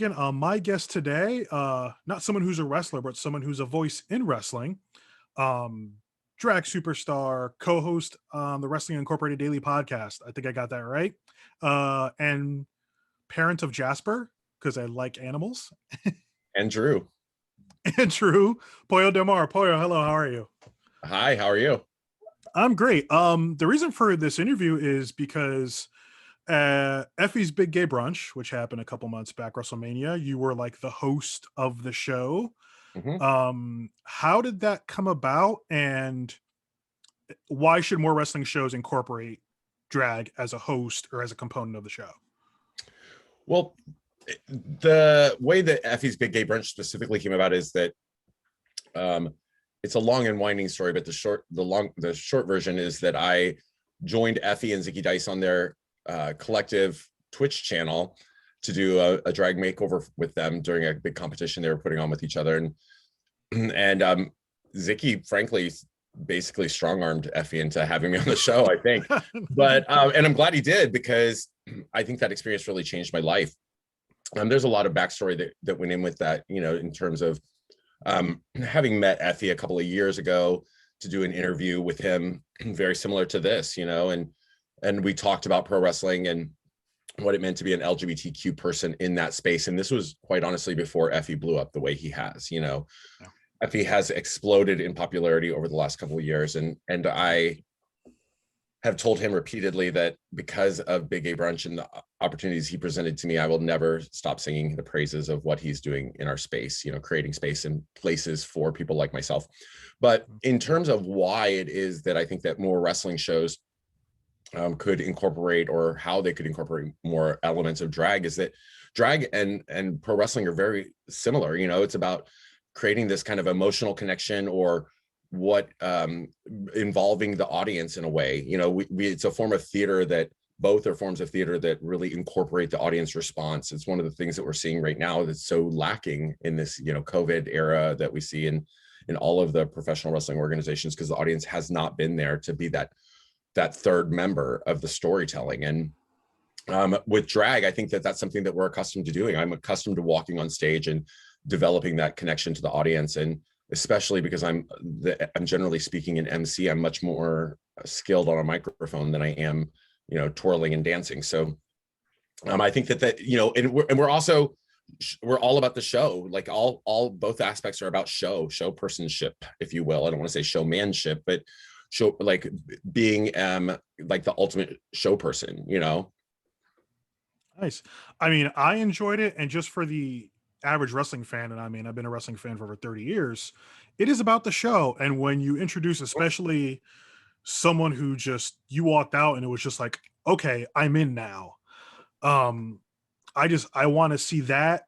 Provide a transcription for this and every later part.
Morgan. My guest today, not someone who's a wrestler, but someone who's a voice in wrestling. Um, Drag superstar, co-host on the Wrestling Incorporated Daily podcast. I think I got that right. And parent of Jasper, because I like animals. And Drew. And Drew, Pollo Del Mar. Pollo, hello, how are you? Hi, how are you? I'm great. The reason for this interview is because Effie's Big Gay Brunch, which happened a couple months back, WrestleMania, you were like the host of the show. Mhm. How did that come about, and why should more wrestling shows incorporate drag as a host or as a component of the show? Well, the way that Effie's Big Gay Brunch specifically came about is that it's a long and winding story, but the short version is that I joined Effie and Zicky Dice on their collective Twitch channel to do a drag makeover with them during a big competition they were putting on with each other, and Zicky frankly basically strong-armed Effie into having me on the show, I think. But and I'm glad he did, because I think that experience really changed my life. There's a lot of backstory that went in with that, you know, in terms of having met Effie a couple of years ago to do an interview with him very similar to this, you know, and we talked about pro wrestling and what it meant to be an LGBTQ person in that space. And this was quite honestly before Effie blew up the way he has, you know. Yeah. Effie has exploded in popularity over the last couple of years, and I have told him repeatedly that because of Big Gay Brunch and the opportunities he presented to me, I will never stop singing the praises of what he's doing in our space, you know, creating space and places for people like myself. But in terms of why it is that I think that more wrestling shows could incorporate, or how they could incorporate more elements of drag, is that drag and pro wrestling are very similar. You know, it's about creating this kind of emotional connection, or what involving the audience in a way. You know, it's a form of theater that both are forms of theater that really incorporate the audience response. It's one of the things that we're seeing right now that's so lacking in this, you know, COVID era that we see in all of the professional wrestling organizations, because the audience has not been there to be that third member of the storytelling. And with drag, I think that that's something that we're accustomed to doing. I'm accustomed to walking on stage and developing that connection to the audience, and especially because I'm generally speaking an MC, I'm much more skilled on a microphone than I am, you know, twirling and dancing. So I think that you know, and we're all about the show. Like both aspects are about show personship, if you will. I don't want to say showmanship, but show, like being like the ultimate show person, you know. Nice. I mean, I enjoyed it, and just for the average wrestling fan, and I mean, I've been a wrestling fan for over 30 years, it is about the show. And when you introduce, especially someone who just, you walked out and it was just like, okay, I'm in now. I want to see that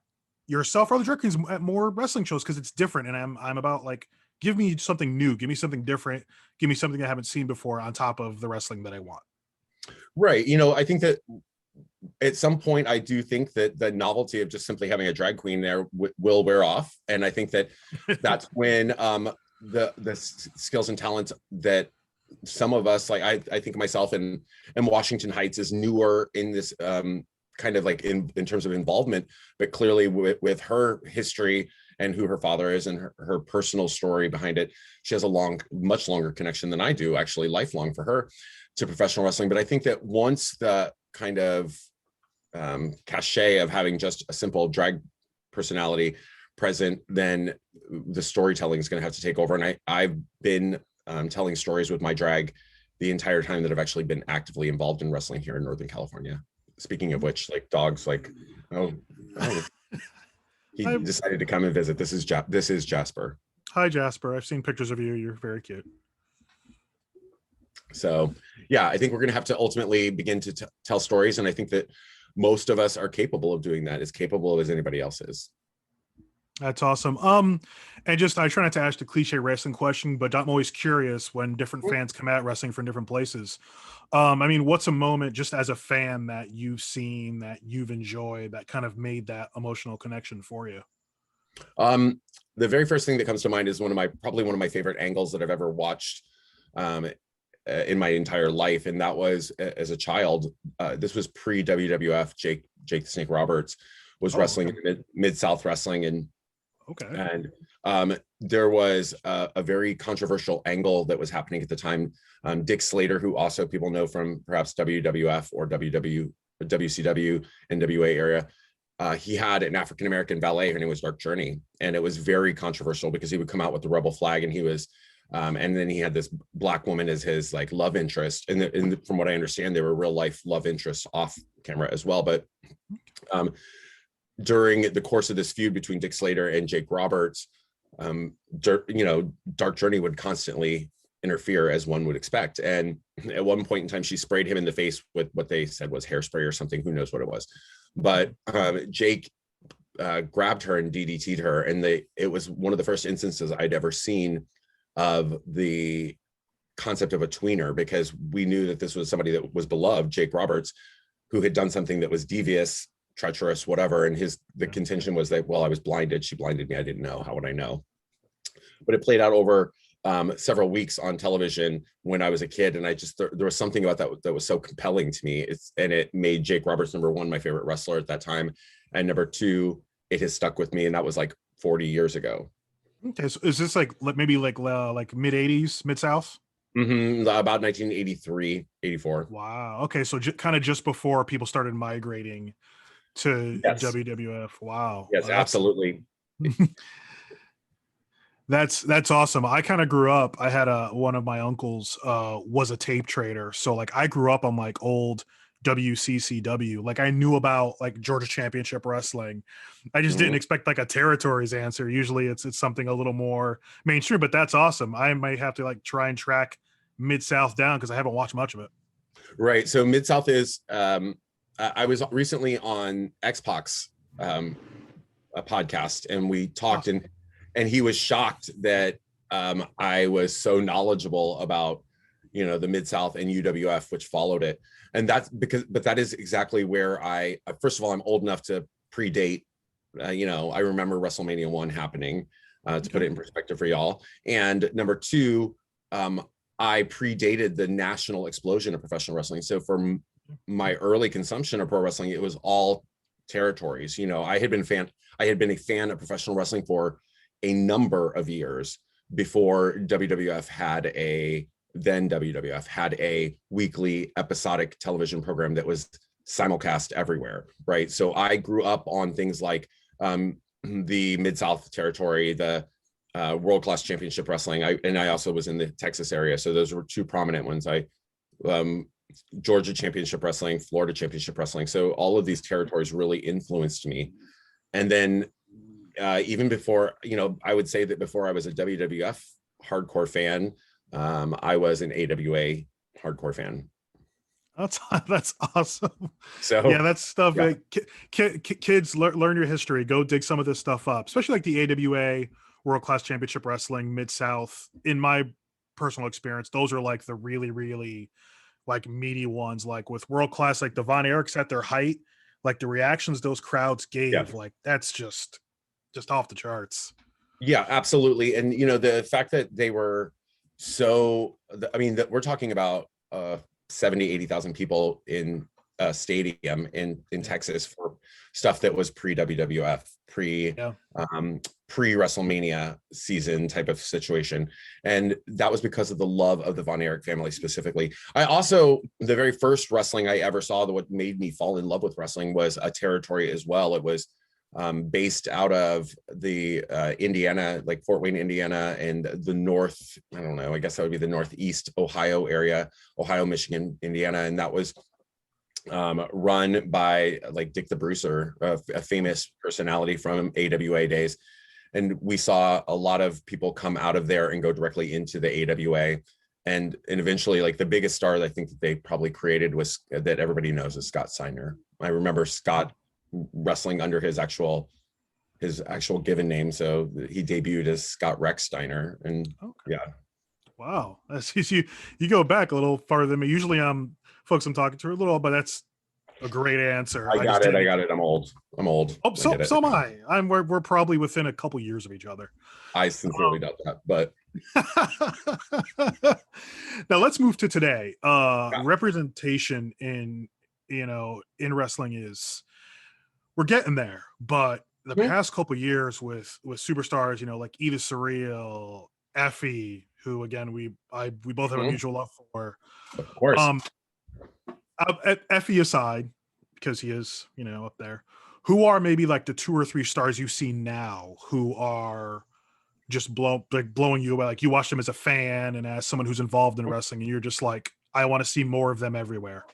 yourself or the drag queens at more wrestling shows, because it's different. And I'm about like, give me something new, give me something different, give me something I haven't seen before on top of the wrestling that I want. Right. You know, I think that at some point, I do think that the novelty of just simply having a drag queen there will wear off. And I think that that's when the skills and talents that some of us, like I think myself and Washington Heights is newer in this kind of like in terms of involvement, but clearly with her history and who her father is and her personal story behind it, she has a much longer connection than I do, actually lifelong for her, to professional wrestling. But I think that once the kind of cachet of having just a simple drag personality present, then the storytelling is going to have to take over. And I've been telling stories with my drag the entire time that I've actually been actively involved in wrestling here in Northern California. Speaking of which, like dogs, like, he decided to come and visit. This is Jasper. Hi, Jasper. I've seen pictures of you. You're very cute. So yeah, I think we're going to have to ultimately begin to tell stories. And I think that most of us are capable of doing that, as capable as anybody else is. That's awesome. And just, I try not to ask the cliche wrestling question, but I'm always curious when different fans come at wrestling from different places. I mean, what's a moment just as a fan that you've seen, that you've enjoyed, that kind of made that emotional connection for you? The very first thing that comes to mind is probably one of my favorite angles that I've ever watched in my entire life. And that was as a child, this was pre WWF, Jake the Snake Roberts was Oh, wrestling okay. in Mid-South Wrestling, Okay. and there was a very controversial angle that was happening at the time. Dick Slater, who also people know from perhaps WWF or WCW, NWA area, he had an African American valet. Her name was Dark Journey, and it was very controversial because he would come out with the rebel flag, and he was, and then he had this black woman as his like love interest. And from what I understand, they were real life love interests off camera as well. But during the course of this feud between Dick Slater and Jake Roberts, Dark Journey would constantly interfere, as one would expect. And at one point in time, she sprayed him in the face with what they said was hairspray or something. Who knows what it was? But Jake grabbed her and DDT'd her, and it was one of the first instances I'd ever seen of the concept of a tweener, because we knew that this was somebody that was beloved, Jake Roberts, who had done something that was devious, treacherous, whatever. And the contention was that, well, I was blinded. She blinded me. I didn't know. How would I know? But it played out over several weeks on television when I was a kid. And I just, there was something about that was so compelling to me. And it made Jake Roberts, number one, my favorite wrestler at that time. And number two, it has stuck with me. And that was like 40 years ago. Okay. So is this like maybe like mid 80s, Mid South? About 1983, 84. Wow. Okay. So kind of just before people started migrating to Yes. WWF. Wow. Yes, absolutely. That's awesome. I kind of grew up. I had one of my uncles was a tape trader, so like I grew up on like old WCCW. Like I knew about like Georgia Championship Wrestling. I just didn't expect like a territories answer. Usually it's something a little more mainstream. But that's awesome. I might have to like try and track Mid South down because I haven't watched much of it. Right. So Mid South is. I was recently on Xbox, a podcast, and we talked, Awesome. and he was shocked that I was so knowledgeable about the Mid South and UWF, which followed it. And that's but that is exactly where first of all, I'm old enough to predate. I remember WrestleMania 1 happening, to put it in perspective for y'all. And number two, I predated the national explosion of professional wrestling. So for my early consumption of pro wrestling, it was all territories. I had been a fan of professional wrestling for a number of years before WWF had a weekly episodic television program that was simulcast everywhere, right? So I grew up on things like the Mid-South territory, the World Class Championship Wrestling, and I also was in the Texas area. So those were two prominent ones. Georgia Championship Wrestling, Florida Championship Wrestling. So all of these territories really influenced me. And then even before, I would say that before I was a WWF hardcore fan, I was an AWA hardcore fan. That's awesome. So yeah, that's stuff. yeah. Kids learn your history. Go dig some of this stuff up, especially like the AWA World Class Championship Wrestling, Mid South. In my personal experience, those are like the really, really like meaty ones. Like with World Class, like the Von Erichs at their height, like the reactions those crowds gave, like that's just off the charts. Yeah, absolutely. And the fact that they were that we're talking about 70,000-80,000 people in a stadium in Texas for stuff that was pre WWF, pre WrestleMania season type of situation. And that was because of the love of the Von Erich family specifically. The very first wrestling I ever saw, what made me fall in love with wrestling, was a territory as well. It was based out of the Indiana, like Fort Wayne, Indiana, and the north, I don't know, I guess that would be the northeast Ohio area, Ohio, Michigan, Indiana. And that was run by like Dick the Bruiser, a famous personality from AWA days. And we saw a lot of people come out of there and go directly into the AWA. And eventually, like the biggest star that I think that they probably created was that everybody knows is Scott Steiner. I remember Scott wrestling under his actual given name. So he debuted as Scott Rex Steiner. And yeah. Wow. That's you go back a little farther than me. Usually folks I'm talking to a little, but that's a great answer. I got it. I'm old. Oh, so am I. We're probably within a couple years of each other. I sincerely doubt that, but now let's move to today. Representation in wrestling is we're getting there. But the Mhm. past couple years with superstars, you know, like Eva Surreal, Effie, who again we both have a Mhm. mutual love for. Of course. Um, Effie aside, because he is, you know, up there. Who are maybe like the two or three stars you see now who are just blowing you away? Like you watch them as a fan and as someone who's involved in wrestling, and you're just like, I want to see more of them everywhere.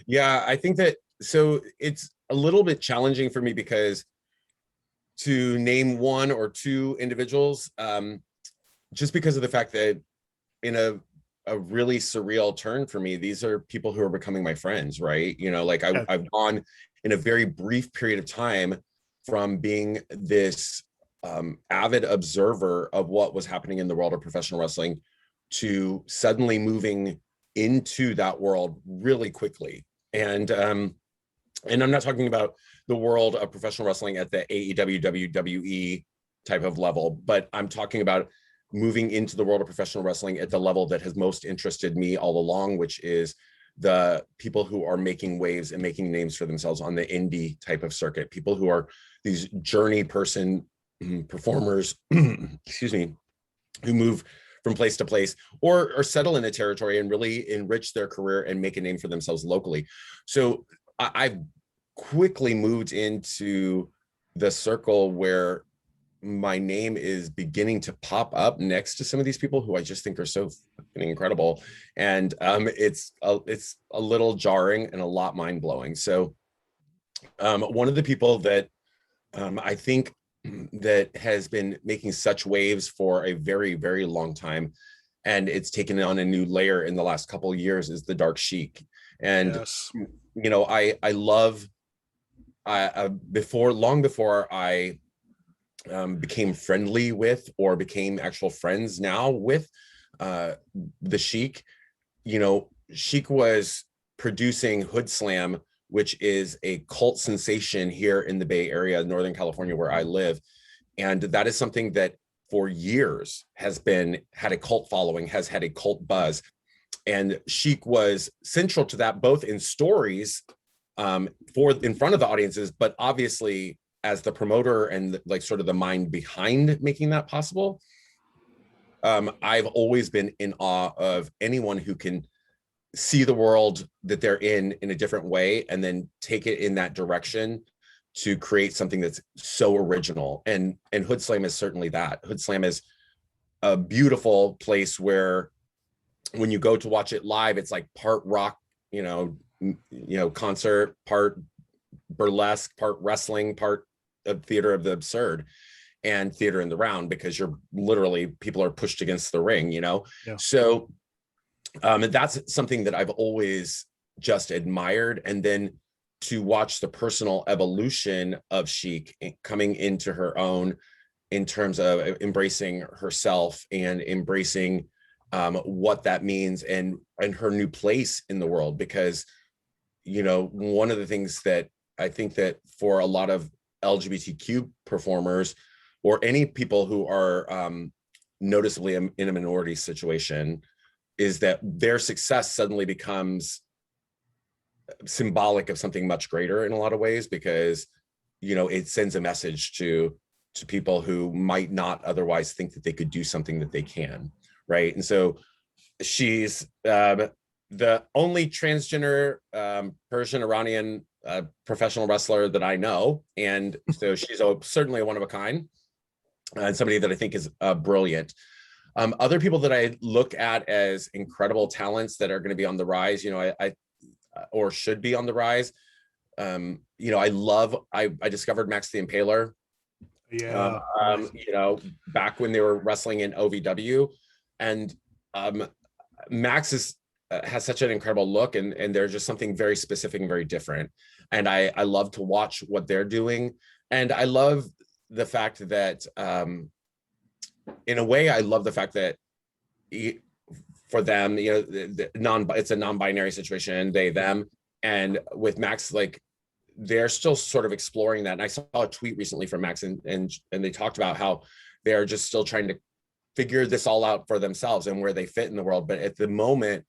Yeah, I think that so it's a little bit challenging for me because to name one or two individuals, just because of the fact that in a really surreal turn for me, these are people who are becoming my friends, right? You know, like Yeah, I've gone in a very brief period of time from being this avid observer of what was happening in the world of professional wrestling to suddenly moving into that world really quickly. And I'm not talking about the world of professional wrestling at the AEW, WWE type of level, but I'm talking about moving into the world of professional wrestling at the level that has most interested me all along, which is the people who are making waves and making names for themselves on the indie type of circuit, people who are these journey person performers, excuse me, who move from place to place or settle in a territory and really enrich their career and make a name for themselves locally. So I've quickly moved into the circle where my name is beginning to pop up next to some of these people who I just think are so incredible. And it's a little jarring and a lot mind blowing. So one of the people that I think that has been making such waves for a very, very long time, and it's taken on a new layer in the last couple of years, is the Dark Sheik. And yes, you know, I love long before I became friendly with or became actual friends now with uh, the Sheik. You know, Sheik was producing Hood Slam, which is a cult sensation here in the Bay Area, Northern California, where I live. And that is something that for years had a cult following, has had a cult buzz. And Sheik was central to that, both in stories for in front of the audiences, but obviously as the promoter and like sort of the mind behind making that possible. I've always been in awe of anyone who can see the world that they're in a different way and then take it in that direction to create something that's so original. And Hood Slam is certainly that. Hood Slam is a beautiful place where when you go to watch it live, it's like part rock, concert, part burlesque, part wrestling, part of theater of the absurd and theater in the round, because you're literally, people are pushed against the ring, you know? yeah, So and that's something that I've always just admired. And then to watch the personal evolution of Sheik coming into her own in terms of embracing herself and embracing what that means and her new place in the world. Because, you know, one of the things that I think that for a lot of LGBTQ performers or any people who are noticeably in a minority situation is that their success suddenly becomes symbolic of something much greater in a lot of ways, because, you know, it sends a message to people who might not otherwise think that they could do something that they can, right? And so she's the only transgender Persian Iranian professional wrestler that I know, and so she's certainly one of a kind and somebody that I think is brilliant. Other people that I look at as incredible talents that are going to be on the rise, you know, I or should be on the rise. You know, I discovered Max the Impaler, yeah, amazing. you know, back when they were wrestling in OVW, and Max has such an incredible look, and there's just something very specific and very different. And I love to watch what they're doing, and I love the fact that in a way, I love the fact that for them, you know, it's a non-binary situation, they, them. And with Max, like, they're still sort of exploring that. And I saw a tweet recently from Max, and they talked about how they're just still trying to figure this all out for themselves and where they fit in the world. But at the moment,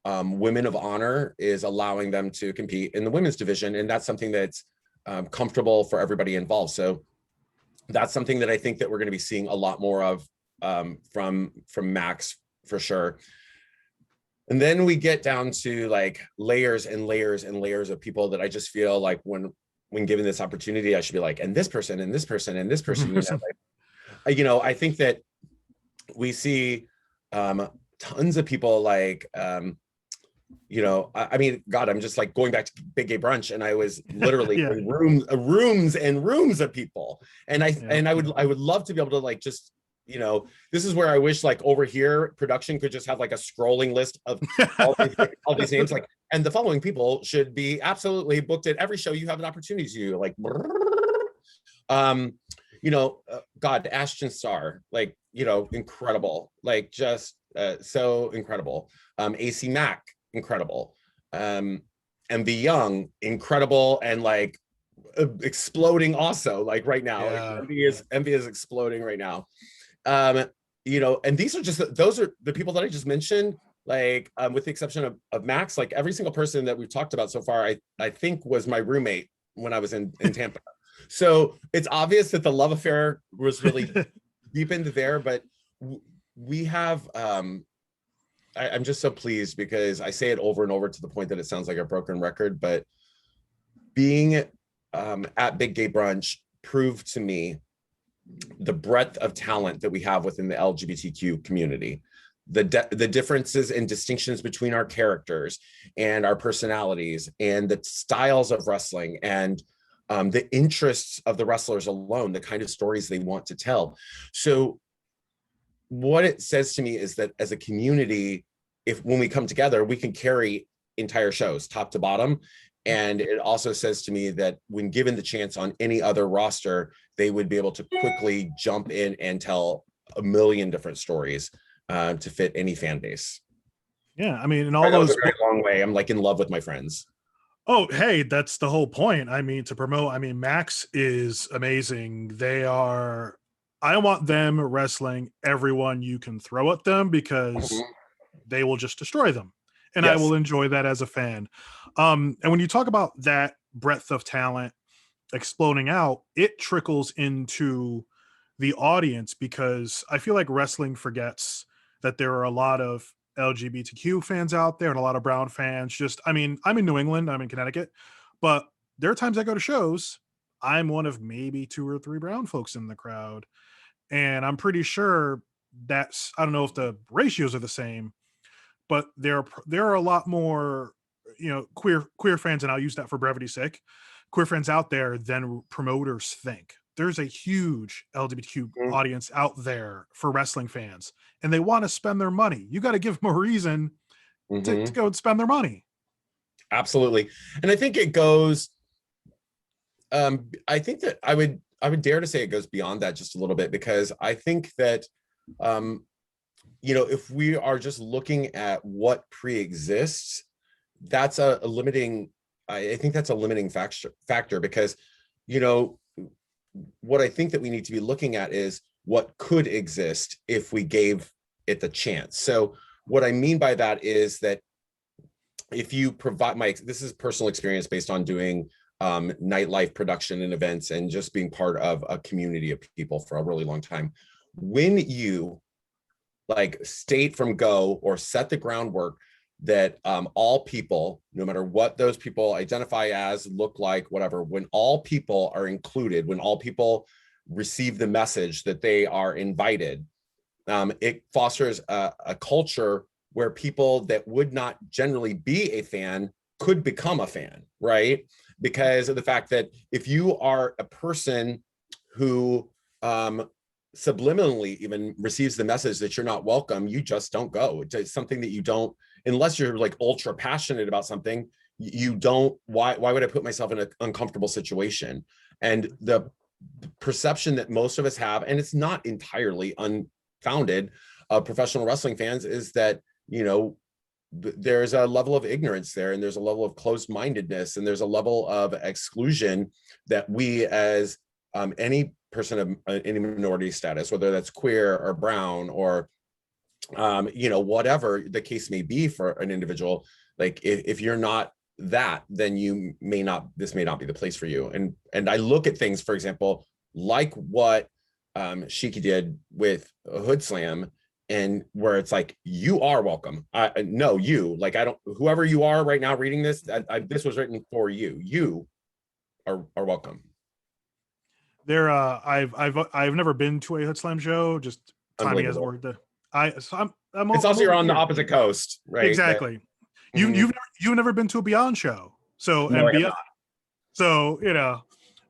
Women of Honor is allowing them to compete in the women's division. And that's something that's comfortable for everybody involved. So that's something that I think that we're going to be seeing a lot more of from Max for sure. And then we get down to like layers and layers and layers of people that I just feel like when given this opportunity, I should be like, and this person and this person and this person, I think that we see tons of people like, I mean, God, I'm just like going back to Big Gay Brunch, and I was literally Yeah. in rooms and rooms of people, and I would love to be able to like just, this is where I wish like over here production could just have like a scrolling list of all these names, like, and the following people should be absolutely booked at every show you have an opportunity to, like, God, Ashton Starr, like, incredible, like just so incredible. AC Mack, incredible. MV Young, incredible, and like exploding also, like right now. Yeah. Like MV is exploding right now. And these are just those are the people that I just mentioned, like with the exception of Max, like every single person that we've talked about so far, I think was my roommate when I was in Tampa. So it's obvious that the love affair was really deepened there, but we have I'm just so pleased because I say it over and over to the point that it sounds like a broken record, but being at Big Gay Brunch proved to me the breadth of talent that we have within the LGBTQ community, the differences and distinctions between our characters and our personalities and the styles of wrestling and the interests of the wrestlers alone, the kind of stories they want to tell. So what it says to me is that as a community, when we come together, we can carry entire shows top to bottom. And it also says to me that when given the chance on any other roster, they would be able to quickly jump in and tell a million different stories to fit any fan base. Yeah. I mean, and all That was those. a very long way. I'm like in love with my friends. Oh, hey, that's the whole point. I mean, to promote, I mean, Max is amazing. I want them wrestling everyone you can throw at them because they will just destroy them. And I Yes. will enjoy that as a fan. And when you talk about that breadth of talent exploding out, it trickles into the audience because I feel like wrestling forgets that there are a lot of LGBTQ fans out there and a lot of brown fans. I mean, I'm in New England, I'm in Connecticut, but there are times I go to shows, I'm one of maybe 2 or 3 brown folks in the crowd. And I'm pretty sure I don't know if the ratios are the same, but there are a lot more, queer fans, and I'll use that for brevity's sake, queer fans out there than promoters think. There's a huge LGBTQ audience out there for wrestling fans, and they want to spend their money. You got to give them a reason to go and spend their money. Absolutely. And I think it goes, I think that I would dare to say it goes beyond that just a little bit, because I think that, if we are just looking at what pre-exists, that's a limiting, I think that's a limiting factor because, what I think that we need to be looking at is what could exist if we gave it the chance. So what I mean by that is that if you provide this is personal experience based on doing nightlife production and events and just being part of a community of people for a really long time. When you like state from go or set the groundwork that all people, no matter what those people identify as, look like, whatever, when all people are included, when all people receive the message that they are invited, it fosters a culture where people that would not generally be a fan could become a fan, right? Because of the fact that if you are a person who subliminally even receives the message that you're not welcome, you just don't go. It's something that you don't, unless you're like ultra passionate about something, you don't, why would I put myself in an uncomfortable situation? And the perception that most of us have, and it's not entirely unfounded, of professional wrestling fans is that, there's a level of ignorance there, and there's a level of closed-mindedness, and there's a level of exclusion that we as any person of any minority status, whether that's queer or brown or whatever the case may be for an individual, like if you're not that, then this may not be the place for you. And I look at things, for example, like what Shiki did with Hood Slam, and where it's like, you are welcome. No, you, like, I don't, whoever you are right now reading this, this was written for you. You are welcome. I've never been to a Hood Slam show. Just timing hasn't worked. It's also you're on the opposite coast, right? Exactly. You've never been to a Beyond show, so No, and Beyond. So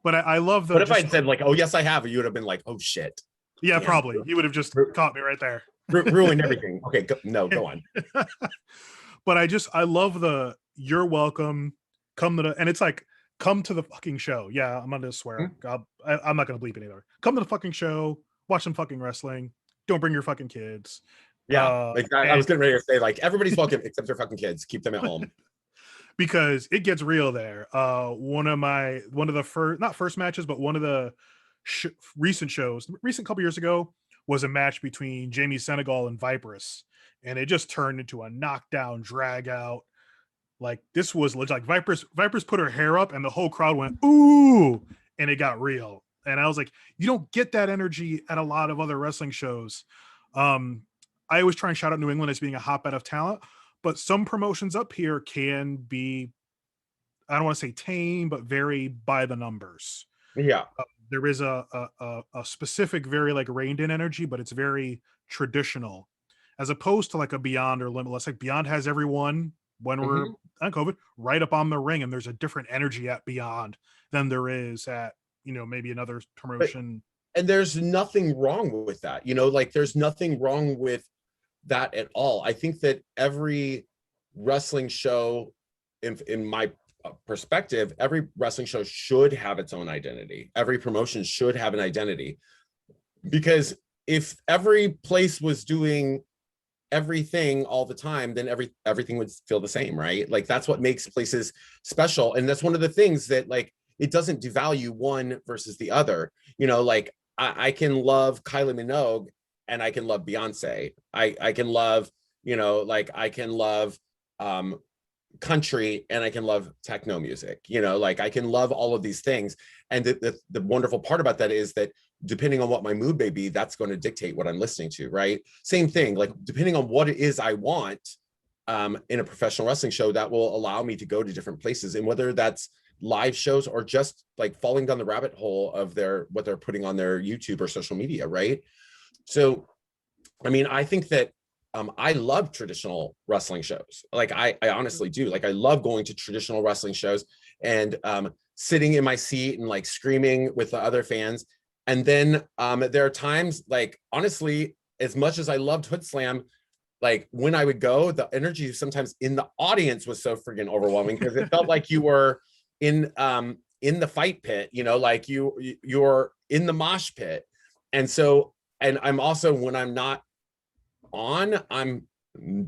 but I love the. But if I'd said like, oh yes, I have, you would have been like, oh shit. Yeah, probably. You would have just caught me right there. Ruined everything. Okay, go on. But I love the you're welcome. Come to the, and it's like, come to the fucking show. Yeah, I'm gonna swear. I'm not gonna bleep it either. Come to the fucking show. Watch some fucking wrestling. Don't bring your fucking kids. Yeah, I was getting ready to say, like, everybody's welcome except their fucking kids. Keep them at home. Because it gets real there. One of the first, not first matches, but one of the recent couple years ago, was a match between Jamie Senegal and Viperous, and it just turned into a knockdown, drag out. Like, this was legit. Like, Viperous put her hair up, and the whole crowd went ooh, and it got real. And I was like, you don't get that energy at a lot of other wrestling shows. I always try and shout out New England as being a hotbed of talent, but some promotions up here can be, I don't want to say tame, but very by the numbers. Yeah. There is a specific, very like reined in energy, but it's very traditional, as opposed to like a Beyond or Limitless. Like, Beyond has everyone, when we're on COVID, right up on the ring, and there's a different energy at Beyond than there is at, maybe another promotion. And there's nothing wrong with that. Like, there's nothing wrong with that at all. I think that every wrestling show, in my perspective, every wrestling show should have its own identity. Every promotion should have an identity, because if every place was doing everything all the time, then everything would feel the same, right? Like, that's what makes places special. And that's one of the things that, like, it doesn't devalue one versus the other. Like, I can love Kylie Minogue and I can love Beyonce. I can love, like, I can love country and I can love techno music. Like, I can love all of these things. And the wonderful part about that is that depending on what my mood may be, that's going to dictate what I'm listening to, right? Same thing, like, depending on what it is I want in a professional wrestling show, that will allow me to go to different places. And whether that's live shows or just like falling down the rabbit hole of what they're putting on their YouTube or social media, right? So, I mean, I think that I love traditional wrestling shows. Like, I honestly do. Like, I love going to traditional wrestling shows and sitting in my seat and like screaming with the other fans. And then there are times, like, honestly, as much as I loved Hood Slam, like, when I would go, the energy sometimes in the audience was so freaking overwhelming, because it felt like you were in the fight pit, like you're in the mosh pit. And so, and I'm also, when I'm not on, I'm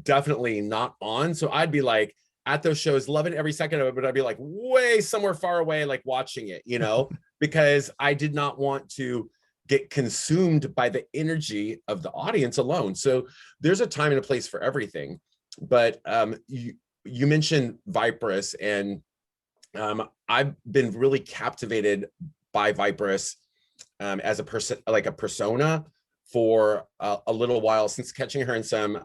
definitely not on. So I'd be like at those shows, loving every second of it, but I'd be like way somewhere far away, like watching it, because I did not want to get consumed by the energy of the audience alone. So there's a time and a place for everything. But you mentioned Viperous, and I've been really captivated by Viperous as a person, like a persona, for a little while, since catching her in some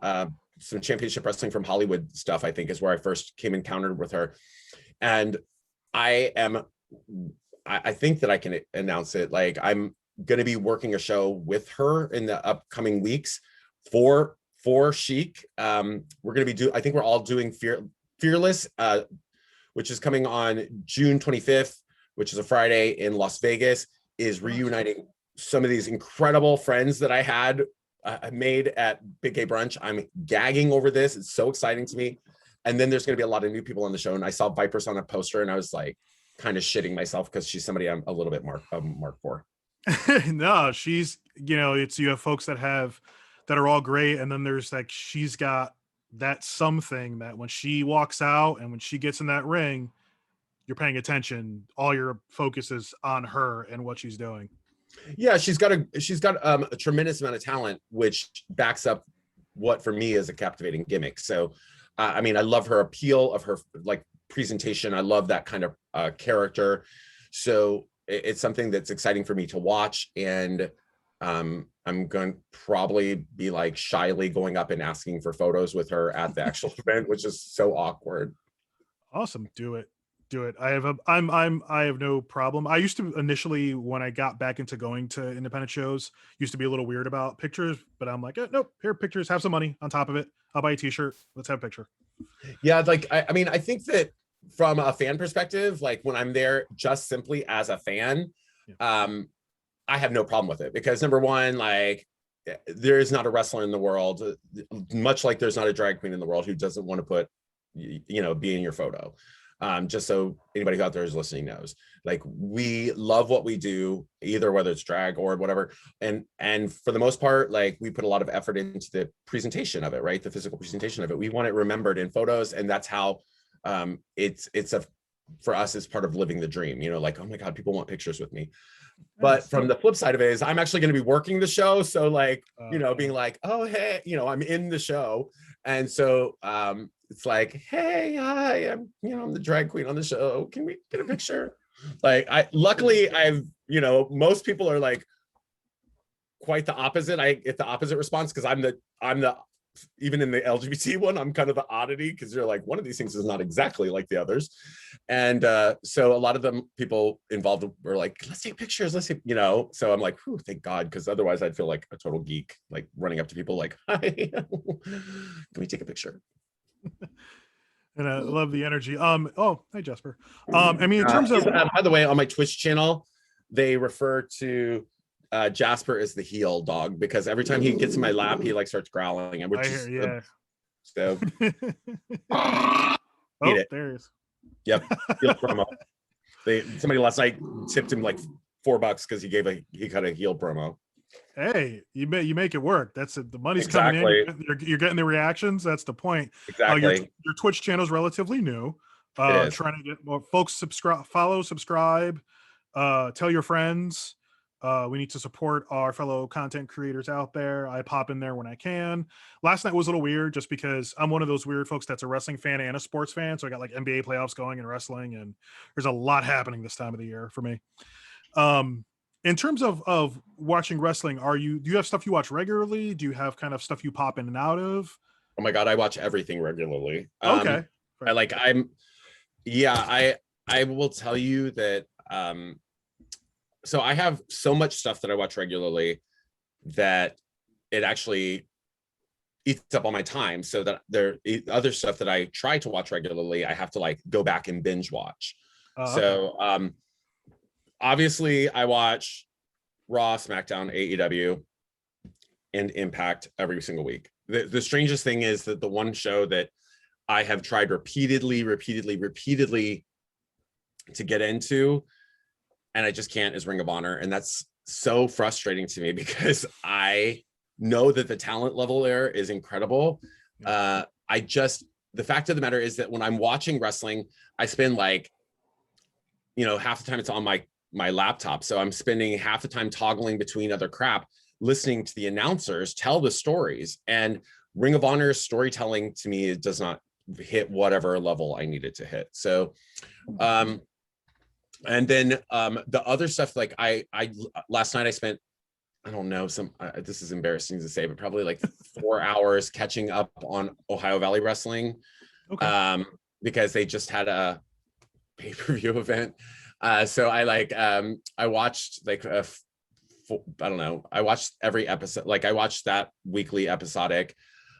championship wrestling from Hollywood stuff. I think is where I first came encountered with her. And I think that I can announce it. Like, I'm going to be working a show with her in the upcoming weeks for Chic. We're going to be I think we're all doing Fearless, which is coming on June 25th, which is a Friday in Las Vegas, is reuniting some of these incredible friends that I had made at Big Gay Brunch. I'm gagging over this. It's so exciting to me. And then there's going to be a lot of new people on the show. And I saw Viperous on a poster, and I was like kind of shitting myself, because she's somebody I'm a little bit marked for. No, she's, it's, you have folks that are all great. And then there's like, she's got that something that when she walks out and when she gets in that ring, you're paying attention. All your focus is on her and what she's doing. Yeah, she's got a tremendous amount of talent, which backs up what for me is a captivating gimmick. So, I mean, I love her appeal of her like presentation. I love that kind of character. So it's something that's exciting for me to watch. And I'm going to probably be like shyly going up and asking for photos with her at the actual event, which is so awkward. Awesome. Do it. Do it. I have no problem. I used to initially, when I got back into going to independent shows, used to be a little weird about pictures, but I'm like, nope, here, pictures, have some money on top of it. I'll buy a t-shirt. Let's have a picture. Yeah, like I mean, I think that from a fan perspective, like when I'm there just simply as a fan, Yeah. I have no problem with it because number one, like there is not a wrestler in the world, much like there's not a drag queen in the world who doesn't want to put, be in your photo. Just so anybody out there is listening knows, like we love what we do, either whether it's drag or whatever. And for the most part, like we put a lot of effort into the presentation of it, right? The physical presentation of it. We want it remembered in photos. And that's how it's for us, it's part of living the dream, like, oh my God, people want pictures with me. But from the flip side of it is I'm actually going to be working the show. So like, being like, oh, hey, I'm in the show. And so it's like, hey, hi, I'm the drag queen on the show. Can we get a picture? Like luckily I've, most people are like quite the opposite. I get the opposite response because I'm the even in the LGBT one, I'm kind of the oddity because you're like, one of these things is not exactly like the others. And so a lot of them people involved were like, let's take pictures, let's take, so I'm like, whew, thank God, because otherwise I'd feel like a total geek, like running up to people like, hi, can we take a picture? And I love the energy. Oh, hi Jasper. I mean, in terms of by the way, on my Twitch channel, they refer to Jasper as the heel dog because every time he gets in my lap, he like starts growling, and we're just yeah. So Oh, it. there he is. Yep. Heel promo. Somebody last night tipped him like $4 because he cut a heel promo. Hey, you make it work. That's it. The money's Exactly. coming in. You're getting the reactions. That's the point. Exactly. Your Twitch channel is relatively new. It is. Trying to get more folks subscribe, tell your friends. We need to support our fellow content creators out there. I pop in there when I can. Last night was a little weird just because I'm one of those weird folks that's a wrestling fan and a sports fan. So I got like NBA playoffs going and wrestling, and there's a lot happening this time of the year for me. In terms of watching wrestling, do you have stuff you watch regularly? Do you have kind of stuff you pop in and out of? Oh my God, I watch everything regularly. Okay. I will tell you that so I have so much stuff that I watch regularly that it actually eats up all my time, so that there other stuff that I try to watch regularly, I have to like go back and binge watch. So obviously I watch Raw, SmackDown, AEW, and Impact every single week. The strangest thing is that the one show that I have tried repeatedly to get into, and I just can't, is Ring of Honor. And that's so frustrating to me because I know that the talent level there is incredible. The fact of the matter is that when I'm watching wrestling, I spend like, half the time it's on my laptop. So I'm spending half the time toggling between other crap, listening to the announcers tell the stories. And Ring of Honor's storytelling to me, it does not hit whatever level I need it to hit. So, and then the other stuff, like I last night I spent, I don't know, this is embarrassing to say, but probably like 4 hours catching up on Ohio Valley Wrestling. Okay. Because they just had a pay-per-view event. So I watched like I don't know, I watched every episode, like I watched that weekly episodic.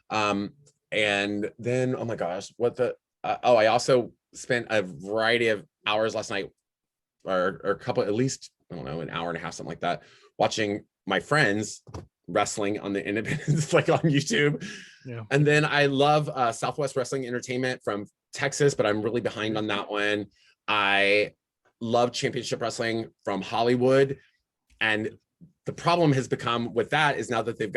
And then, oh my gosh, I also spent a variety of hours last night, or a couple, at least, I don't know, an hour and a half, something like that, watching my friends wrestling on the independents, like on YouTube. Yeah. And then I love Southwest Wrestling Entertainment from Texas, but I'm really behind on that one. I love Championship Wrestling from Hollywood. And the problem has become with that is now that they've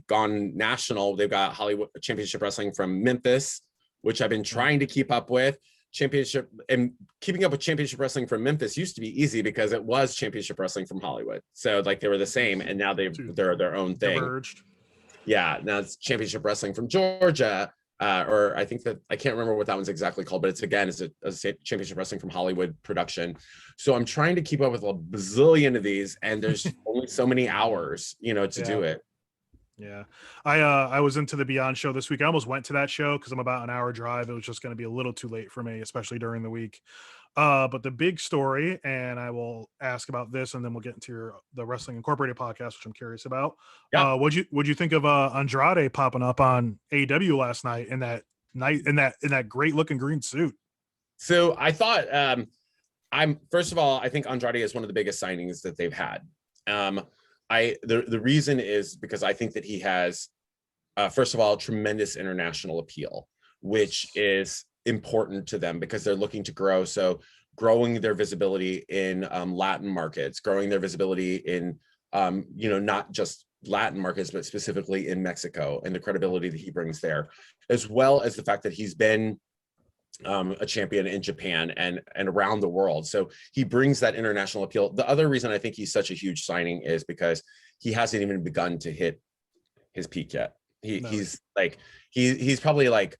gone national, they've got Hollywood Championship Wrestling from Memphis, which I've been trying to keep up with. Championship, and keeping up with Championship Wrestling from Memphis used to be easy because it was Championship Wrestling from Hollywood. So like they were the same, and now they're their own thing. Diverged. Yeah, now it's Championship Wrestling from Georgia. or I think that I can't remember what that one's exactly called, but it's a championship wrestling from Hollywood production. So I'm trying to keep up with a bazillion of these, and there's only so many hours, to do it. Yeah. I was into the Beyond show this week. I almost went to that show because I'm about an hour drive. It was just going to be a little too late for me, especially during the week. But the big story, and I will ask about this, and then we'll get into the Wrestling Incorporated podcast, which I'm curious about. Yeah. What'd you think of Andrade popping up on AEW last night in that great looking green suit? So I thought first of all, I think Andrade is one of the biggest signings that they've had. The reason is because I think that he has first of all, tremendous international appeal, which is important to them because they're looking to grow. So growing their visibility in Latin markets, growing their visibility in, not just Latin markets, but specifically in Mexico, and the credibility that he brings there, as well as the fact that he's been a champion in Japan and around the world. So he brings that international appeal. The other reason I think he's such a huge signing is because he hasn't even begun to hit his peak yet. He's probably like,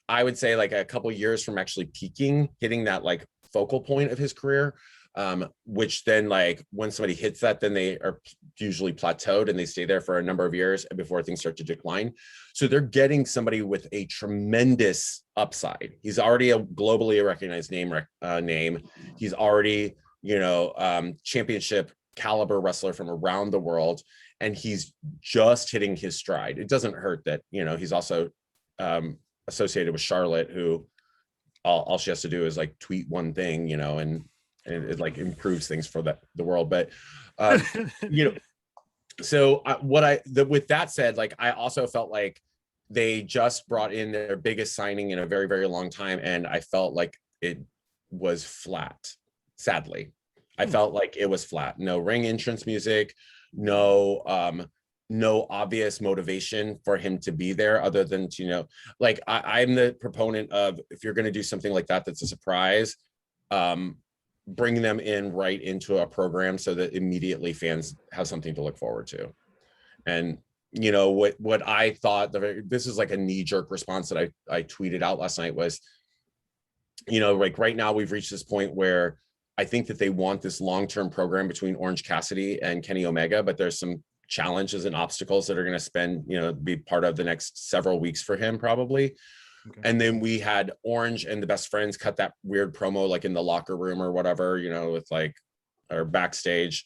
I would say like a couple years from actually peaking, hitting that like focal point of his career, which then like when somebody hits that, then they are usually plateaued and they stay there for a number of years before things start to decline. So they're getting somebody with a tremendous upside. He's already a globally recognized name. He's already, championship caliber wrestler from around the world, and he's just hitting his stride. It doesn't hurt that, he's also associated with Charlotte, who all she has to do is like tweet one thing, and it like improves things for the world. But so with that said, like I also felt like they just brought in their biggest signing in a very, very long time, and I felt like it was flat. Sadly, I felt like it was flat. No ring entrance music, no obvious motivation for him to be there other than to, like I'm the proponent of, if you're going to do something like that that's a surprise, bring them in right into a program so that immediately fans have something to look forward to. And what I thought, this is like a knee-jerk response that I tweeted out last night was, like right now we've reached this point where I think that they want this long-term program between Orange Cassidy and Kenny Omega, but there's some challenges and obstacles that are going to be part of the next several weeks for him probably. Okay. And then we had Orange and the Best Friends cut that weird promo like in the locker room or whatever, with like, or backstage.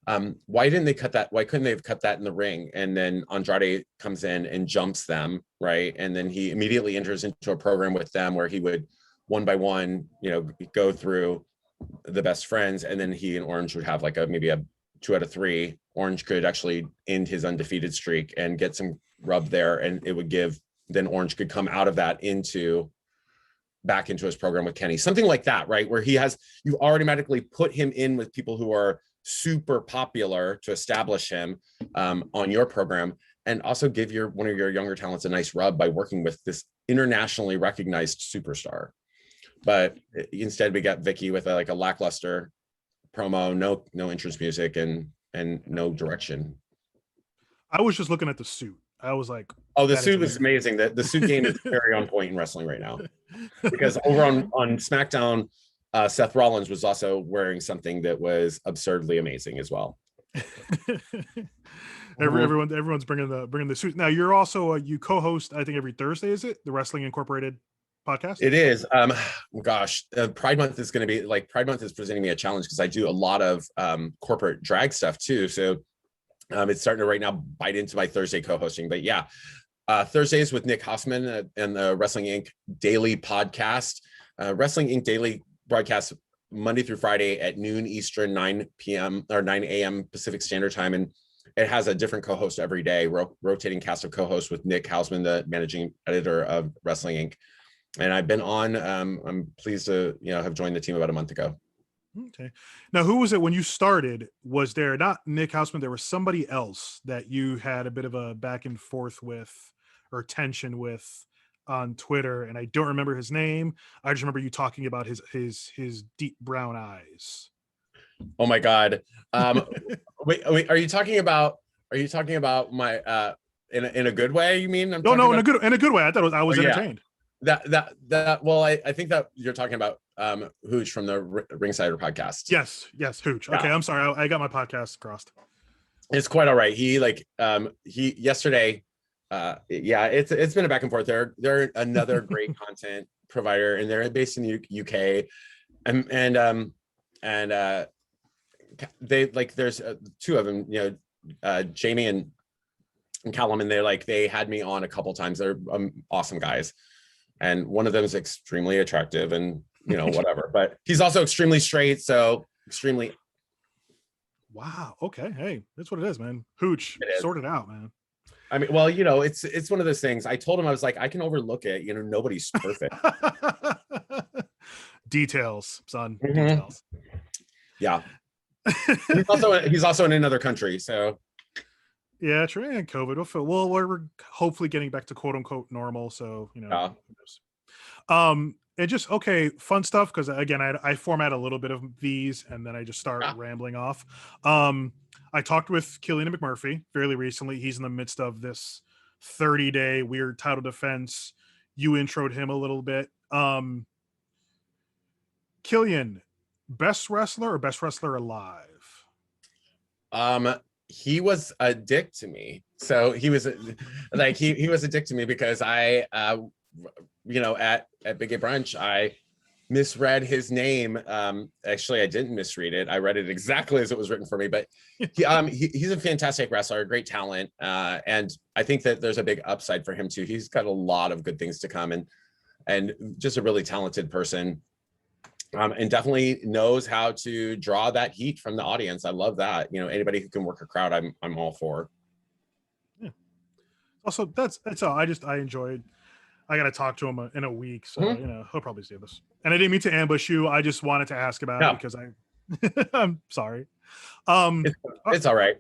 Why didn't they cut that? Why couldn't they have cut that in the ring? And then Andrade comes in and jumps them, right? And then he immediately enters into a program with them where he would one by one, go through the Best Friends, and then he and Orange would have like maybe a 2 out of 3. Orange could actually end his undefeated streak and get some rub there, and it would then Orange could come out of that back into his program with Kenny, something like that, right? Where you automatically put him in with people who are super popular to establish him on your program, and also give one of your younger talents a nice rub by working with this internationally recognized superstar. But instead we got Vicky with a lackluster promo, no entrance music and no direction. I was just looking at the suit. I was like, oh, the suit was amazing. The suit game is very on point in wrestling right now. Because over on SmackDown, Seth Rollins was also wearing something that was absurdly amazing as well. Everyone's bringing the suit. Now you're also you co-host, I think every Thursday, is it, the Wrestling Incorporated podcast? It is. Pride Month is going to be Pride Month is presenting me a challenge because I do a lot of corporate drag stuff too. So it's starting to right now bite into my Thursday co-hosting. But yeah, Thursdays with Nick Hausman and the Wrestling Inc. Daily podcast. Wrestling Inc. Daily broadcast Monday through Friday at noon Eastern, 9 p.m. or 9 a.m. Pacific Standard Time. And it has a different co-host every day, rotating cast of co-hosts with Nick Hausman, the managing editor of Wrestling Inc. And I've been on, I'm pleased to, have joined the team about a month ago. Okay. Now, who was it when you started? Was there not Nick Hausman? There was somebody else that you had a bit of a back and forth with or tension with on Twitter, and I don't remember his name. I just remember you talking about his deep brown eyes. Oh my God. Wait, are you talking about my in a good way, you mean? I'm No, talking no, about. in a good way. I thought I Oh was yeah, entertained. that. Well, I think that you're talking about Hooch from the Ringsider podcast. Yes, yes, Hooch. Okay, Yeah, I'm sorry. I got my podcast crossed. it's quite all right. He yesterday. Yeah, it's been a back and forth. They're another great content provider, and they're based in the UK, and they like there's two of them, Jamie and Callum, and they had me on a couple times. They're awesome guys, and one of them is extremely attractive, and whatever. But he's also extremely straight, so extremely. Wow. Okay. Hey, that's what it is, man. Hooch, It is. sort it out, man. I mean, well, it's one of those things. I told him, I was like, I can overlook it. Nobody's perfect. Details, son. Mhm. Details. Yeah. He's also in another country, so Yeah, true. And COVID. Well, we're hopefully getting back to quote unquote normal. So yeah. who knows? And just okay, fun stuff because again, I format a little bit of these and then I just start Yeah. rambling off. I talked with Killian McMurphy fairly recently. He's in the midst of this 30-day weird title defense. You introed him a little bit. Killian, best wrestler or best wrestler alive? He was a dick to me. So he was like he was a dick to me because I at Big A Brunch I misread his name. Actually I didn't misread it. I read it exactly as it was written for me, but he's a fantastic wrestler, great talent. And I think that there's a big upside for him too. He's got a lot of good things to come, and just a really talented person. And definitely knows how to draw that heat from the audience. I love that. Anybody who can work a crowd, I'm all for. Yeah. Also, that's all. I enjoyed. I got to talk to him in a week, so he'll probably see this. And I didn't mean to ambush you. I just wanted to ask about it because I'm sorry. It's all right.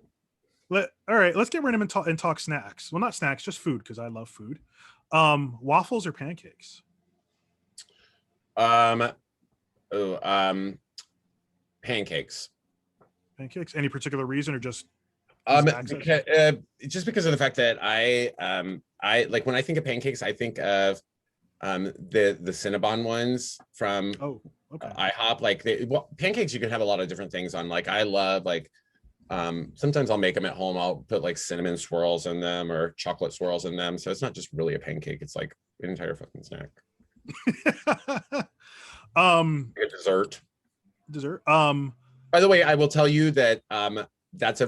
All right, let's get random and talk snacks. Well, not snacks, just food because I love food. Waffles or pancakes? Um, Pancakes. Pancakes. Any particular reason or just Just because of the fact that I like when I think of pancakes, I think of the Cinnabon ones from IHOP. Like pancakes, you can have a lot of different things on. Like I love sometimes I'll make them at home. I'll put like cinnamon swirls in them or chocolate swirls in them. So it's not just really a pancake. It's like an entire fucking snack. Like a dessert. By the way, I will tell you that that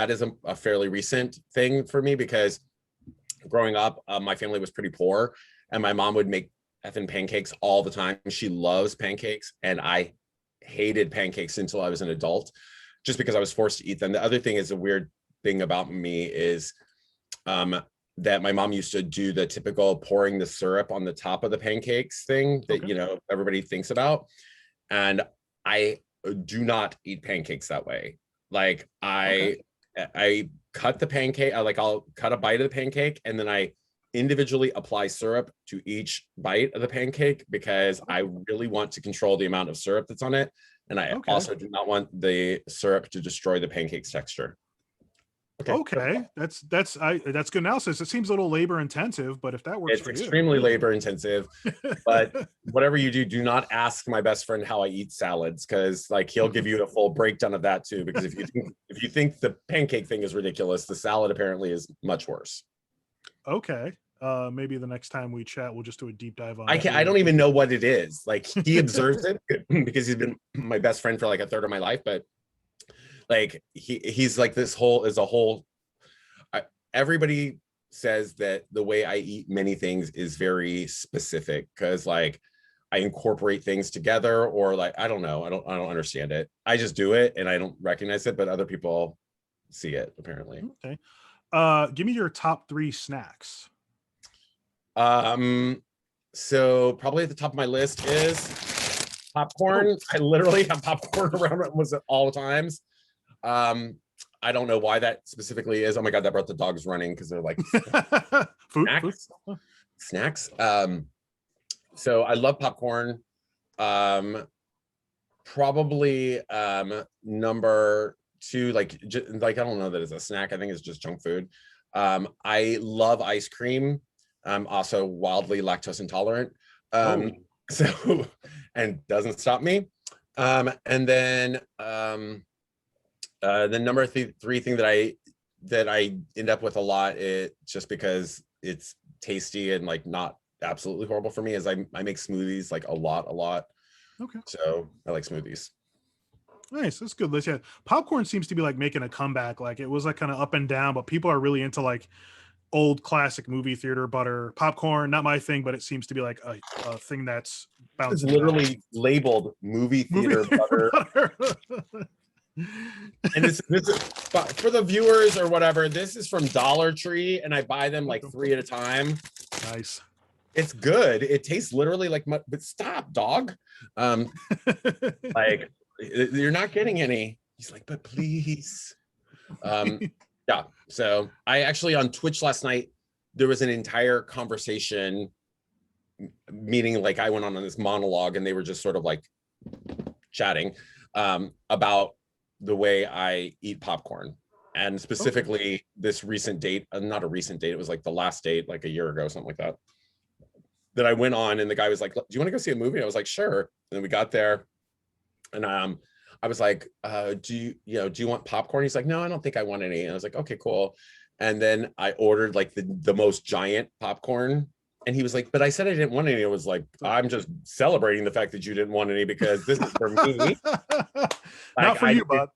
is a fairly recent thing for me because growing up, my family was pretty poor and my mom would make effing pancakes all the time. She loves pancakes and I hated pancakes until I was an adult just because I was forced to eat them. The other thing is a weird thing about me is that my mom used to do the typical pouring the syrup on the top of the pancakes thing that, everybody thinks about. And I do not eat pancakes that way. Like I cut the pancake. I'll cut a bite of the pancake and then I individually apply syrup to each bite of the pancake because I really want to control the amount of syrup that's on it. And I also do not want the syrup to destroy the pancake's texture. Okay. That's good analysis. It seems a little labor intensive, but if that works for you. It's extremely labor intensive. But whatever you do not ask my best friend how I eat salads because he'll give you a full breakdown of that too. Because if you think the pancake thing is ridiculous, the salad apparently is much worse. Okay. Maybe the next time we chat, we'll just do a deep dive on it. I don't even know what it is. Like he observes it because he's been my best friend for like a third of my life, but he's like everybody says that the way I eat many things is very specific because I incorporate things together or I don't know. I don't understand it. I just do it and I don't recognize it, but other people see it apparently. Okay. Give me your top 3 snacks. So probably at the top of my list is popcorn. I literally have popcorn around almost at all times. I don't know why that specifically is. Oh my god, that brought the dogs running because they're like snacks. So I love popcorn. Probably number 2, I don't know that it's a snack. I think it's just junk food. I love ice cream. I'm also wildly lactose intolerant. Oh, So, and doesn't stop me. And then the number three thing that I end up with a lot, it just because it's tasty and like not absolutely horrible for me, is I make smoothies like a lot. okay. So I like smoothies. Nice. That's good. Let's, yeah. Popcorn seems to be like making a comeback. Like it was like kind of up and down, but people are really into like old classic movie theater butter. Popcorn, not my thing, but it seems to be like a thing that's It's bouncing back. literally labeled movie Movie theater theater butter. butter. And this is for the viewers or whatever. This is from Dollar Tree, and I buy them like 3 at a time. Nice. It's good. It tastes literally like, but stop, dog. Like you're not getting any. He's like, but please. Yeah. So I actually on Twitch last night, there was an entire conversation meeting. Like I went on this monologue, and they were just sort of like chatting about the way I eat popcorn, and specifically this recent date, not a recent date, it was like the last date, like a year ago, something like that I went on, and the guy was like, do you want to go see a movie? I was like, sure. And then we got there, and I was like, do you want popcorn? He's like, no, I don't think I want any. And I was like, okay, cool. And then I ordered like the most giant popcorn. And he was like, but I said I didn't want any. I was like, I'm just celebrating the fact that you didn't want any because this is for me. Not for you, bud.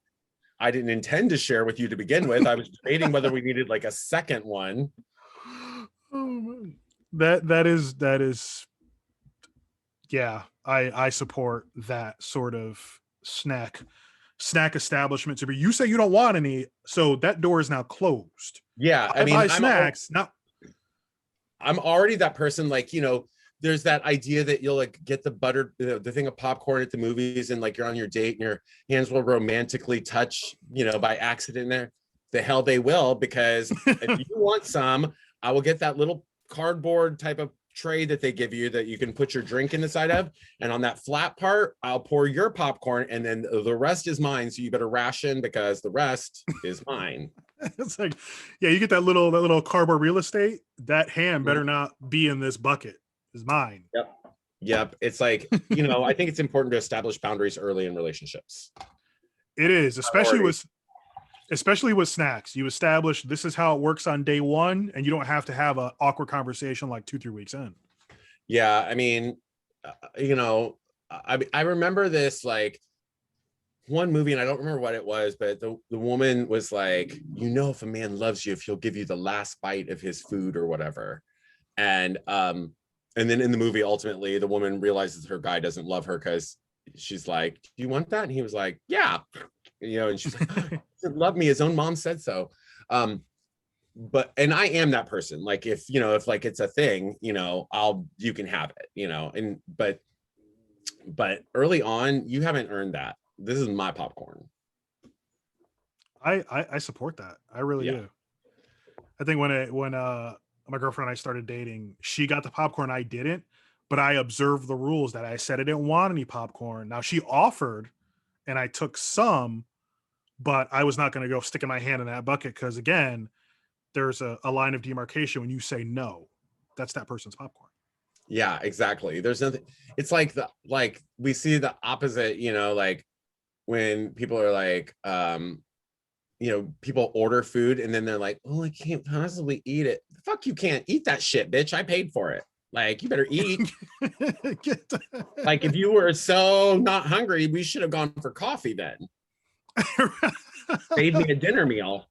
I didn't intend to share with you to begin with. I was debating whether we needed like a second one. Oh man. That is yeah, I support that sort of snack establishment to be. You say you don't want any, so that door is now closed. Yeah, I I mean, buy snacks, not I'm already that person, like, there's that idea that you'll like get the buttered the thing of popcorn at the movies, and like you're on your date and your hands will romantically touch, by accident there. The hell they will, because if you want some, I will get that little cardboard type of tray that they give you that you can put your drink in the side of, and on that flat part I'll pour your popcorn, and then the rest is mine, so you better ration because the rest is mine. it's like, yeah, you get that little cardboard real estate. That ham better not be in this bucket. Is mine. Yep. It's like, I think it's important to establish boundaries early in relationships. It is, especially with snacks. You establish this is how it works on day one, and you don't have to have an awkward conversation like 2-3 weeks in. Yeah, I mean, I remember this like one movie, and I don't remember what it was, but the woman was like, if a man loves you, if he'll give you the last bite of his food or whatever. And then in the movie, ultimately, the woman realizes her guy doesn't love her because she's like, do you want that? And he was like, yeah. And she's like, he doesn't love me. His own mom said so. And I am that person. Like, if like it's a thing, you can have it, but early on, you haven't earned that. This is my popcorn. I support that. I really do. I think when my girlfriend and I started dating, she got the popcorn, I didn't, but I observed the rules that I said I didn't want any popcorn. Now she offered and I took some, but I was not going to go sticking my hand in that bucket because again, there's a line of demarcation when you say no. That's that person's popcorn. Yeah, exactly. There's nothing. It's like we see the opposite, like when people are like, people order food and then they're like, oh, I can't possibly eat it. Fuck, you can't eat that shit, bitch. I paid for it. Like, you better eat. Like, if you were so not hungry, we should have gone for coffee then. Made me a dinner meal.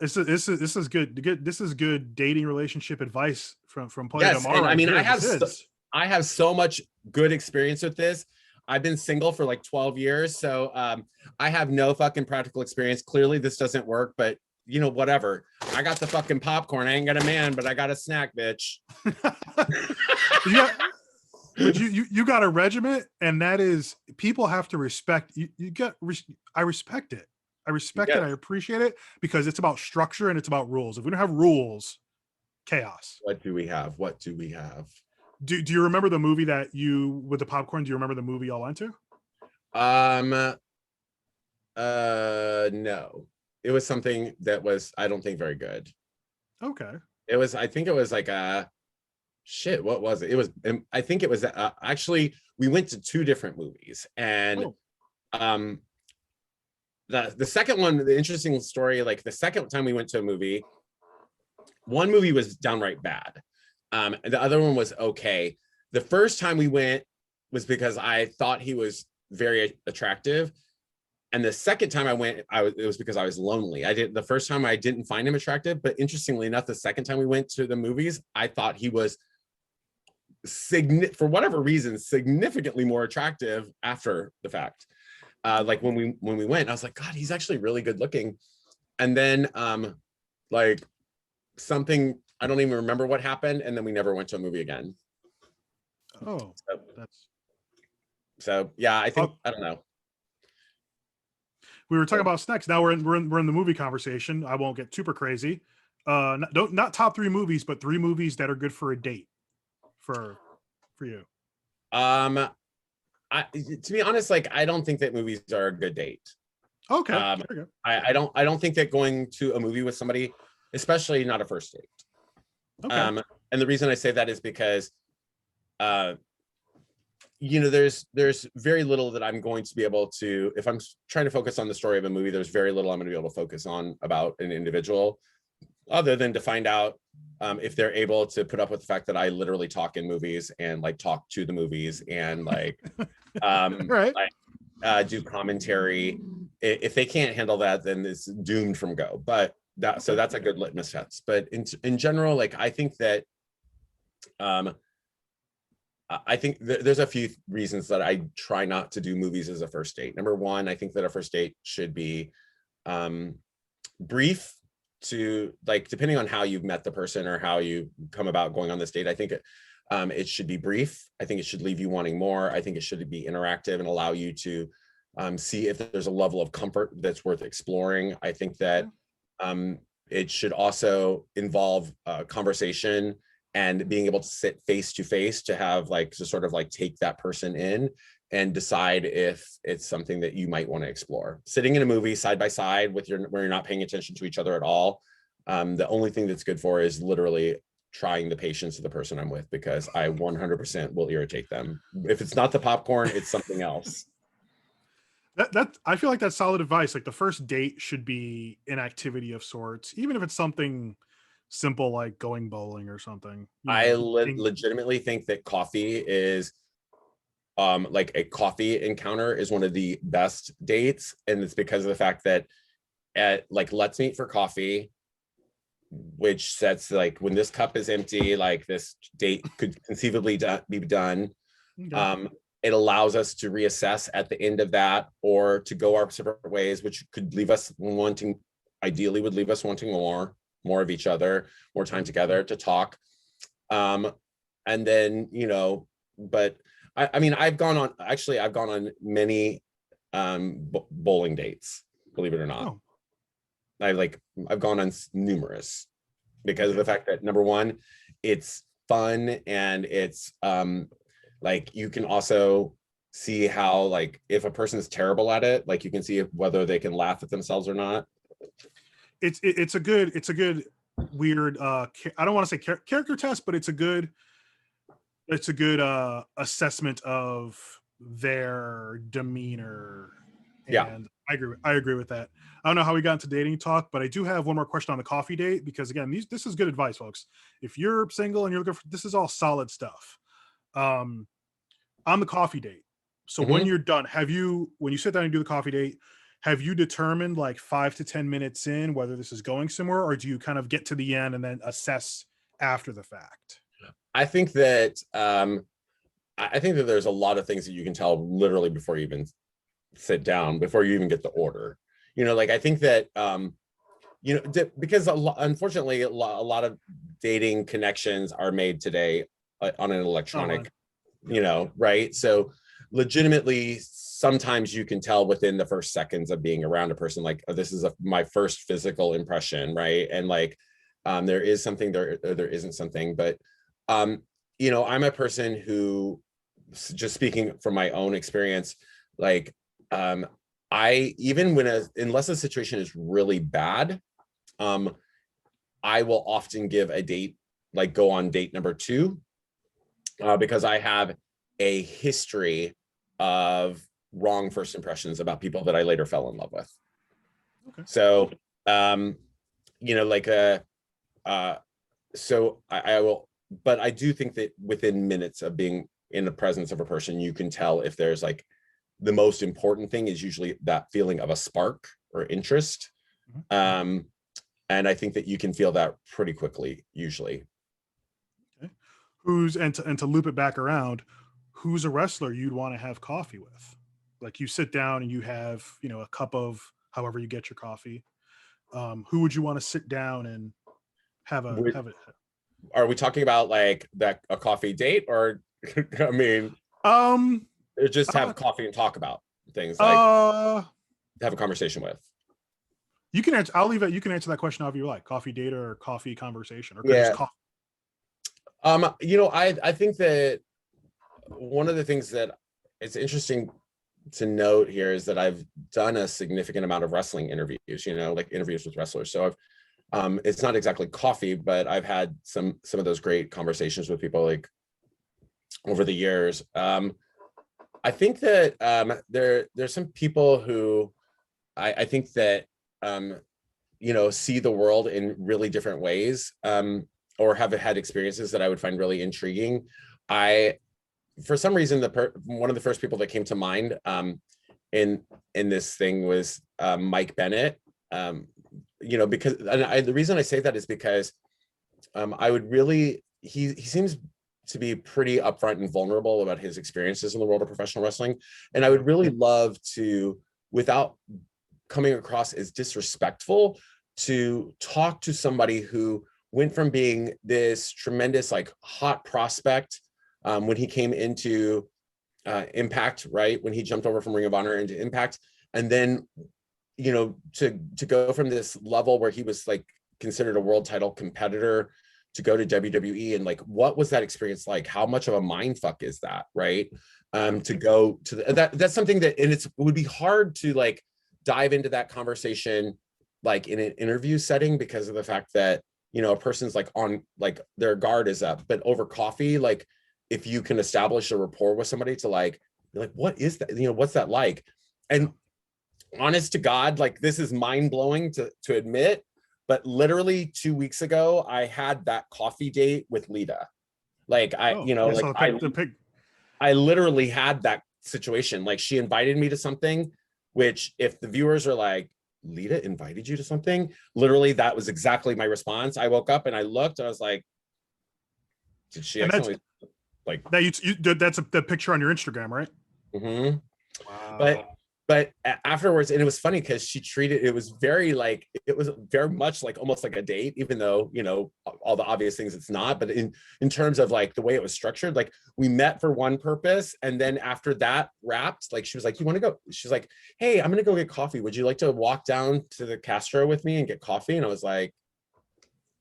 This is good. This is good dating relationship advice from Pollo Del Mar. And right I mean, here. I have so much good experience with this. I've been single for like 12 years, so I have no fucking practical experience. Clearly, this doesn't work, but whatever. I got the fucking popcorn. I ain't got a man, but I got a snack, bitch. you got a regiment, and that is, people have to respect you. I respect it. I respect it. I appreciate it because it's about structure and it's about rules. If we don't have rules, chaos. What do we have? Do you remember the movie that you with the popcorn? Do you remember the movie y'all went to? No. it was something that was, I don't think, very good. Okay. It was, I think it was like a shit. What was it? It was, I think it was actually, we went to two different movies, and Oh. um, the second one, the interesting story, like the second time we went to a movie, one movie was downright bad. The other one was okay. The first time we went was because I thought he was very attractive. And the second time I went, it was because I was lonely. The first time I didn't find him attractive, but interestingly enough, the second time we went to the movies, I thought he was for whatever reason, significantly more attractive after the fact. Like when we went, I was like, God, he's actually really good looking. And then like something, I don't even remember what happened, and then we never went to a movie again. Oh, that's. So yeah, I think, I don't know. We were talking about snacks. Now we're in the movie conversation. I won't get super crazy. Not top 3 movies, but 3 movies that are good for a date for you. To be honest, like I don't think that movies are a good date. Okay. There we go. I don't think that going to a movie with somebody, especially not a first date. Okay. And the reason I say that is because you know, there's very little that I'm going to be able to, if I'm trying to focus on the story of a movie, there's very little I'm going to be able to focus on about an individual, other than to find out if they're able to put up with the fact that I literally talk in movies and like talk to the movies and like Right. like do commentary. If they can't handle that, then it's doomed from go. But so that's a good litmus test. But in general, like I think that I think there's a few reasons that I try not to do movies as a first date. Number one, I think that a first date should be brief, to like, depending on how you've met the person or how you come about going on this date. I think it should be brief. I think it should leave you wanting more. I think it should be interactive and allow you to see if there's a level of comfort that's worth exploring. I think that it should also involve conversation and being able to sit face to face to have like to sort of like take that person in and decide if it's something that you might want to explore. Sitting in a movie side by side where you're not paying attention to each other at all, the only thing that's good for is literally trying the patience of the person I'm with, because I 100% will irritate them. If it's not the popcorn, it's something else. That I feel like that's solid advice. Like the first date should be an activity of sorts, even if it's something simple like going bowling or something. I legitimately think that coffee is like a coffee encounter is one of the best dates, and it's because of the fact that at like let's meet for coffee, which sets like when this cup is empty, like this date could conceivably be done. Okay. It allows us to reassess at the end of that, or to go our separate ways, which could leave us wanting, ideally would leave us wanting more of each other, more time together to talk. And then, you know, but I mean, I've gone on many bowling dates, believe it or not. Oh. I've gone on numerous, because of the fact that number one, it's fun, and it's like you can also see how, like, if a person is terrible at it, like you can see whether they can laugh at themselves or not. It's a good weird I don't want to say character test, but it's a good assessment of their demeanor. Yeah. And I agree with that. I don't know how we got into dating talk, but I do have one more question on the coffee date, because again, this is good advice, folks. If you're single and you're looking for, this is all solid stuff. On the coffee date. So when you're done, when you sit down and do the coffee date, have you determined like 5 to 10 minutes in whether this is going somewhere, or do you kind of get to the end and then assess after the fact? I think that there's a lot of things that you can tell literally before you even sit down, before you even get the order. You know, like I think that you know, because unfortunately a lot of dating connections are made today on an electronic, you know, right? So legitimately, sometimes you can tell within the first seconds of being around a person, like, oh, this is my first physical impression, right? And like there is something there, or there isn't something. But you know, I'm a person who, just speaking from my own experience, like I even unless the situation is really bad, I will often give a date, like go on date number 2, because I have a history of wrong first impressions about people that I later fell in love with. Okay. So, like so I will, but I do think that within minutes of being in the presence of a person, you can tell if there's like, the most important thing is usually that feeling of a spark or interest. And I think that you can feel that pretty quickly, usually. Okay. And to loop it back around, who's a wrestler you'd want to have coffee with? Like you sit down and you have, a cup of however you get your coffee. Who would you want to sit down and have it? Are we talking about like that a coffee date, or I mean, Um, just uh, have coffee and talk about things, like uh, have a conversation with? you can answer. I'll leave it. You can answer that question however you like. Coffee date or coffee conversation, or could just Yeah. coffee. I think that one of the things that it's interesting to note here is that I've done a significant amount of wrestling interviews, like interviews with wrestlers. So it's not exactly coffee, but I've had some of those great conversations with people like over the years. I think that there's some people who I think that see the world in really different ways, or have had experiences that I would find really intriguing. For some reason, one of the first people that came to mind in this thing was Mike Bennett. Because the reason I say that is because I would really he seems to be pretty upfront and vulnerable about his experiences in the world of professional wrestling, and I would really love to, without coming across as disrespectful, to talk to somebody who went from being this tremendous like hot prospect when he came into Impact, right? When he jumped over from Ring of Honor into Impact, and then to go from this level where he was like considered a world title competitor to go to WWE, and like what was that experience like? How much of a mind fuck is that, right? To go to that's something that, and it would be hard to like dive into that conversation like in an interview setting, because of the fact that a person's like on like their guard is up. But over coffee, like if you can establish a rapport with somebody to like be like, what is that, what's that like? And honest to God, like this is mind-blowing to admit, but literally 2 weeks ago I had that coffee date with Lita. Like So the pig. I literally had that situation. Like she invited me to something, which if the viewers are like, Lita invited you to something, literally that was exactly my response. I woke up and I looked and I was like, did she And accidentally like that that's the picture on your Instagram, right? mm-hmm. Wow. But afterwards, and it was funny because she treated it was very much like almost like a date, even though all the obvious things it's not. But in terms of like the way it was structured, like we met for one purpose, and then after that wrapped, like she was like, you want to go? She's like, hey, I'm gonna go get coffee, would you like to walk down to the Castro with me and get coffee? And I was like,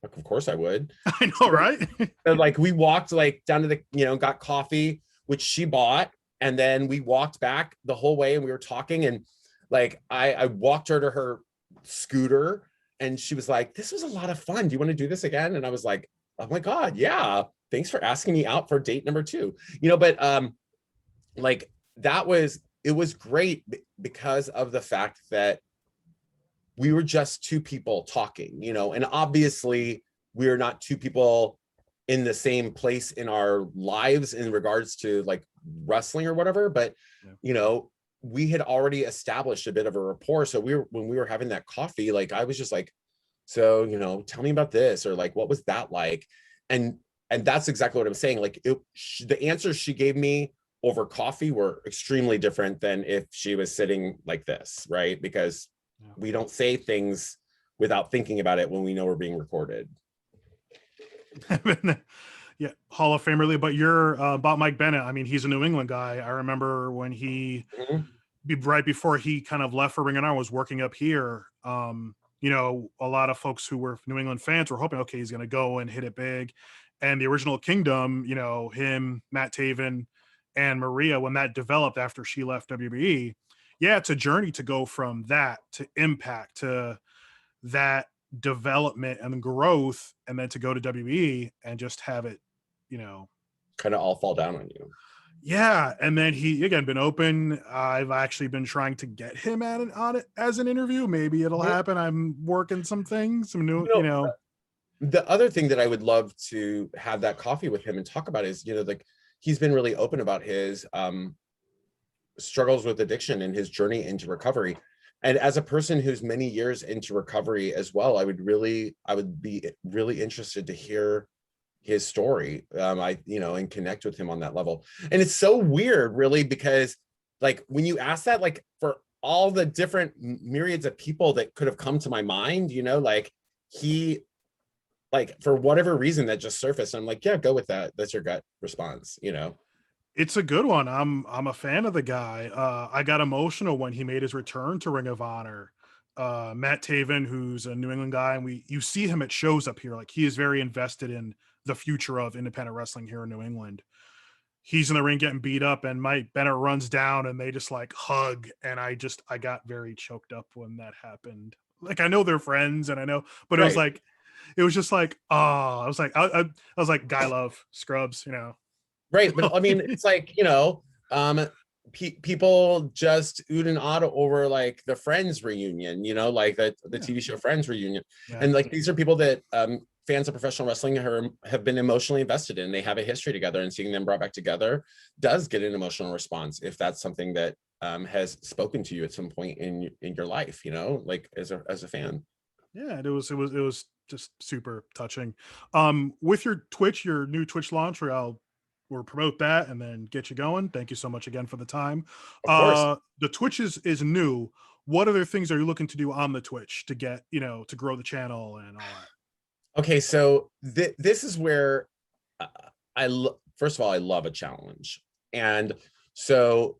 of course I would. I know, right? So like we walked like down to the got coffee, which she bought, and then we walked back the whole way and we were talking, and like I walked her to her scooter, and she was like, this was a lot of fun, do you want to do this again? And I was like, oh my God, yeah, thanks for asking me out for date number 2. But like it was great because of the fact that we were just two people talking, and obviously we're not two people in the same place in our lives in regards to like wrestling or whatever, but we had already established a bit of a rapport. So when we were having that coffee, like I was just like, so tell me about this, or like what was that like? And that's exactly what I'm saying. Like the answers she gave me over coffee were extremely different than if she was sitting like this, right? Because we don't say things without thinking about it when we know we're being recorded. Yeah, Hall of Famer. But you're about Mike Bennett. I mean, he's a New England guy. I remember when right before he kind of left for Ring of Honor, was working up here. A lot of folks who were New England fans were hoping, okay, he's going to go and hit it big. And the original Kingdom, him, Matt Taven, and Maria, when that developed after she left WWE, yeah, it's a journey to go from that to Impact to that development and growth, and then to go to WE and just have it, you know. Kind of all fall down on you. Yeah, and then he again been open. I've actually been trying to get him on it as an interview. Maybe it'll Mhm. happen. I'm working some things, some new, You you know, know. the other thing that I would love to have that coffee with him and talk about is, like he's been really open about his struggles with addiction and his journey into recovery. And as a person who's many years into recovery as well, I would be really interested to hear his story. And connect with him on that level. And it's so weird, really, because like when you ask that, like for all the different myriads of people that could have come to my mind, like he, like for whatever reason that just surfaced, I'm like, yeah, go with that. That's your gut response. It's a good one. I'm a fan of the guy. I got emotional when he made his return to Ring of Honor. Matt Taven, who's a New England guy, and you see him at shows up here. Like he is very invested in the future of independent wrestling here in New England. He's in the ring getting beat up, and Mike Bennett runs down, and they just like hug. And I got very choked up when that happened. Like I know they're friends, and I know, but Right. it was just like, oh, I was like, guy love Scrubs, you know. Right. But I mean, it's like, um, people just ood and ahh over like the Friends reunion, like the Yeah, TV show Friends reunion. yeah. And like these are people that fans of professional wrestling have been emotionally invested in. They have a history together, and seeing them brought back together does get an emotional response if that's something that has spoken to you at some point in your life, like as a fan. Yeah, it was just super touching. With your new Twitch launch, where we'll promote that and then get you going. Thank you so much again for the time. Of course. The Twitch is new. What other things are you looking to do on the Twitch to get, to grow the channel and all that? Okay, so this is where uh, first of all, I love a challenge. And so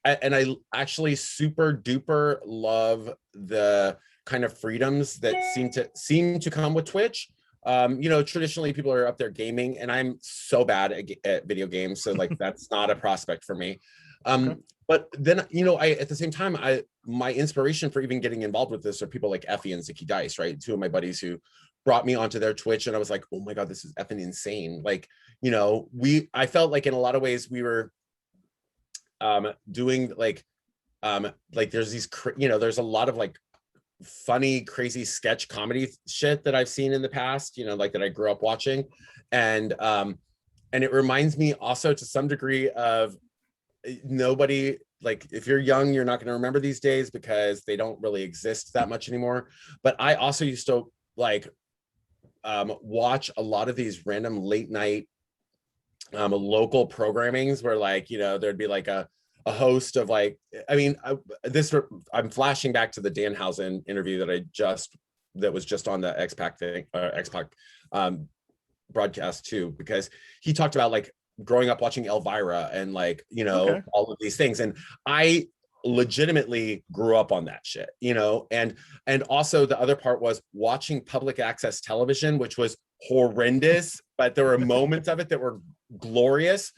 I actually super duper love the kind of freedoms that seem to come with Twitch. Traditionally people are up there gaming, and I'm so bad at video games, so like that's not a prospect for me. Okay. But then I at the same time, my inspiration for even getting involved with this are people like Effie and Zicky Dice, right? Two of my buddies who brought me onto their Twitch, and I was like, oh my god, this is effing insane. Like, I felt like in a lot of ways we were doing like there's there's a lot of like funny crazy sketch comedy shit that I've seen in the past, like that I grew up watching. And it reminds me also to some degree of nobody, like if you're young, you're not going to remember these days because they don't really exist that much anymore. But I also used to like watch a lot of these random late night local programmings where like there'd be like a host of like, I mean, I'm flashing back to the Danhausen interview that was just on the X-Pac thing, X-Pac broadcast too, because he talked about like growing up watching Elvira and like Okay. all of these things, and I legitimately grew up on that shit, and also the other part was watching public access television, which was horrendous, but there were moments of it that were glorious.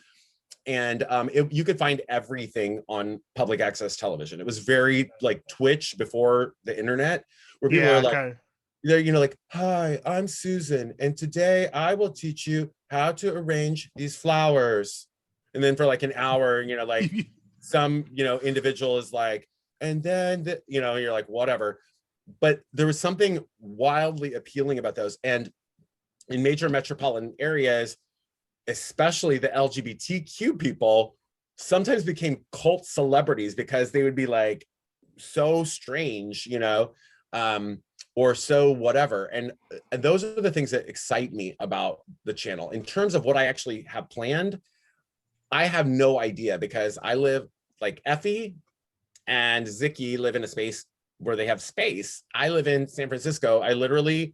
And you could find everything on public access television. It was very like Twitch before the internet, where people Yeah. are like, Okay. they're like, hi, I'm Susan, and today I will teach you how to arrange these flowers. And then for like an hour, like some individual is like, and then you're like, whatever. But there was something wildly appealing about those. And in major metropolitan areas, especially the LGBTQ people, sometimes became cult celebrities because they would be like so strange, or so whatever. And those are the things that excite me about the channel. In terms of what I actually have planned, I have no idea, because I live like Effie and Zicky live in a space where they have space. I live in San Francisco. I literally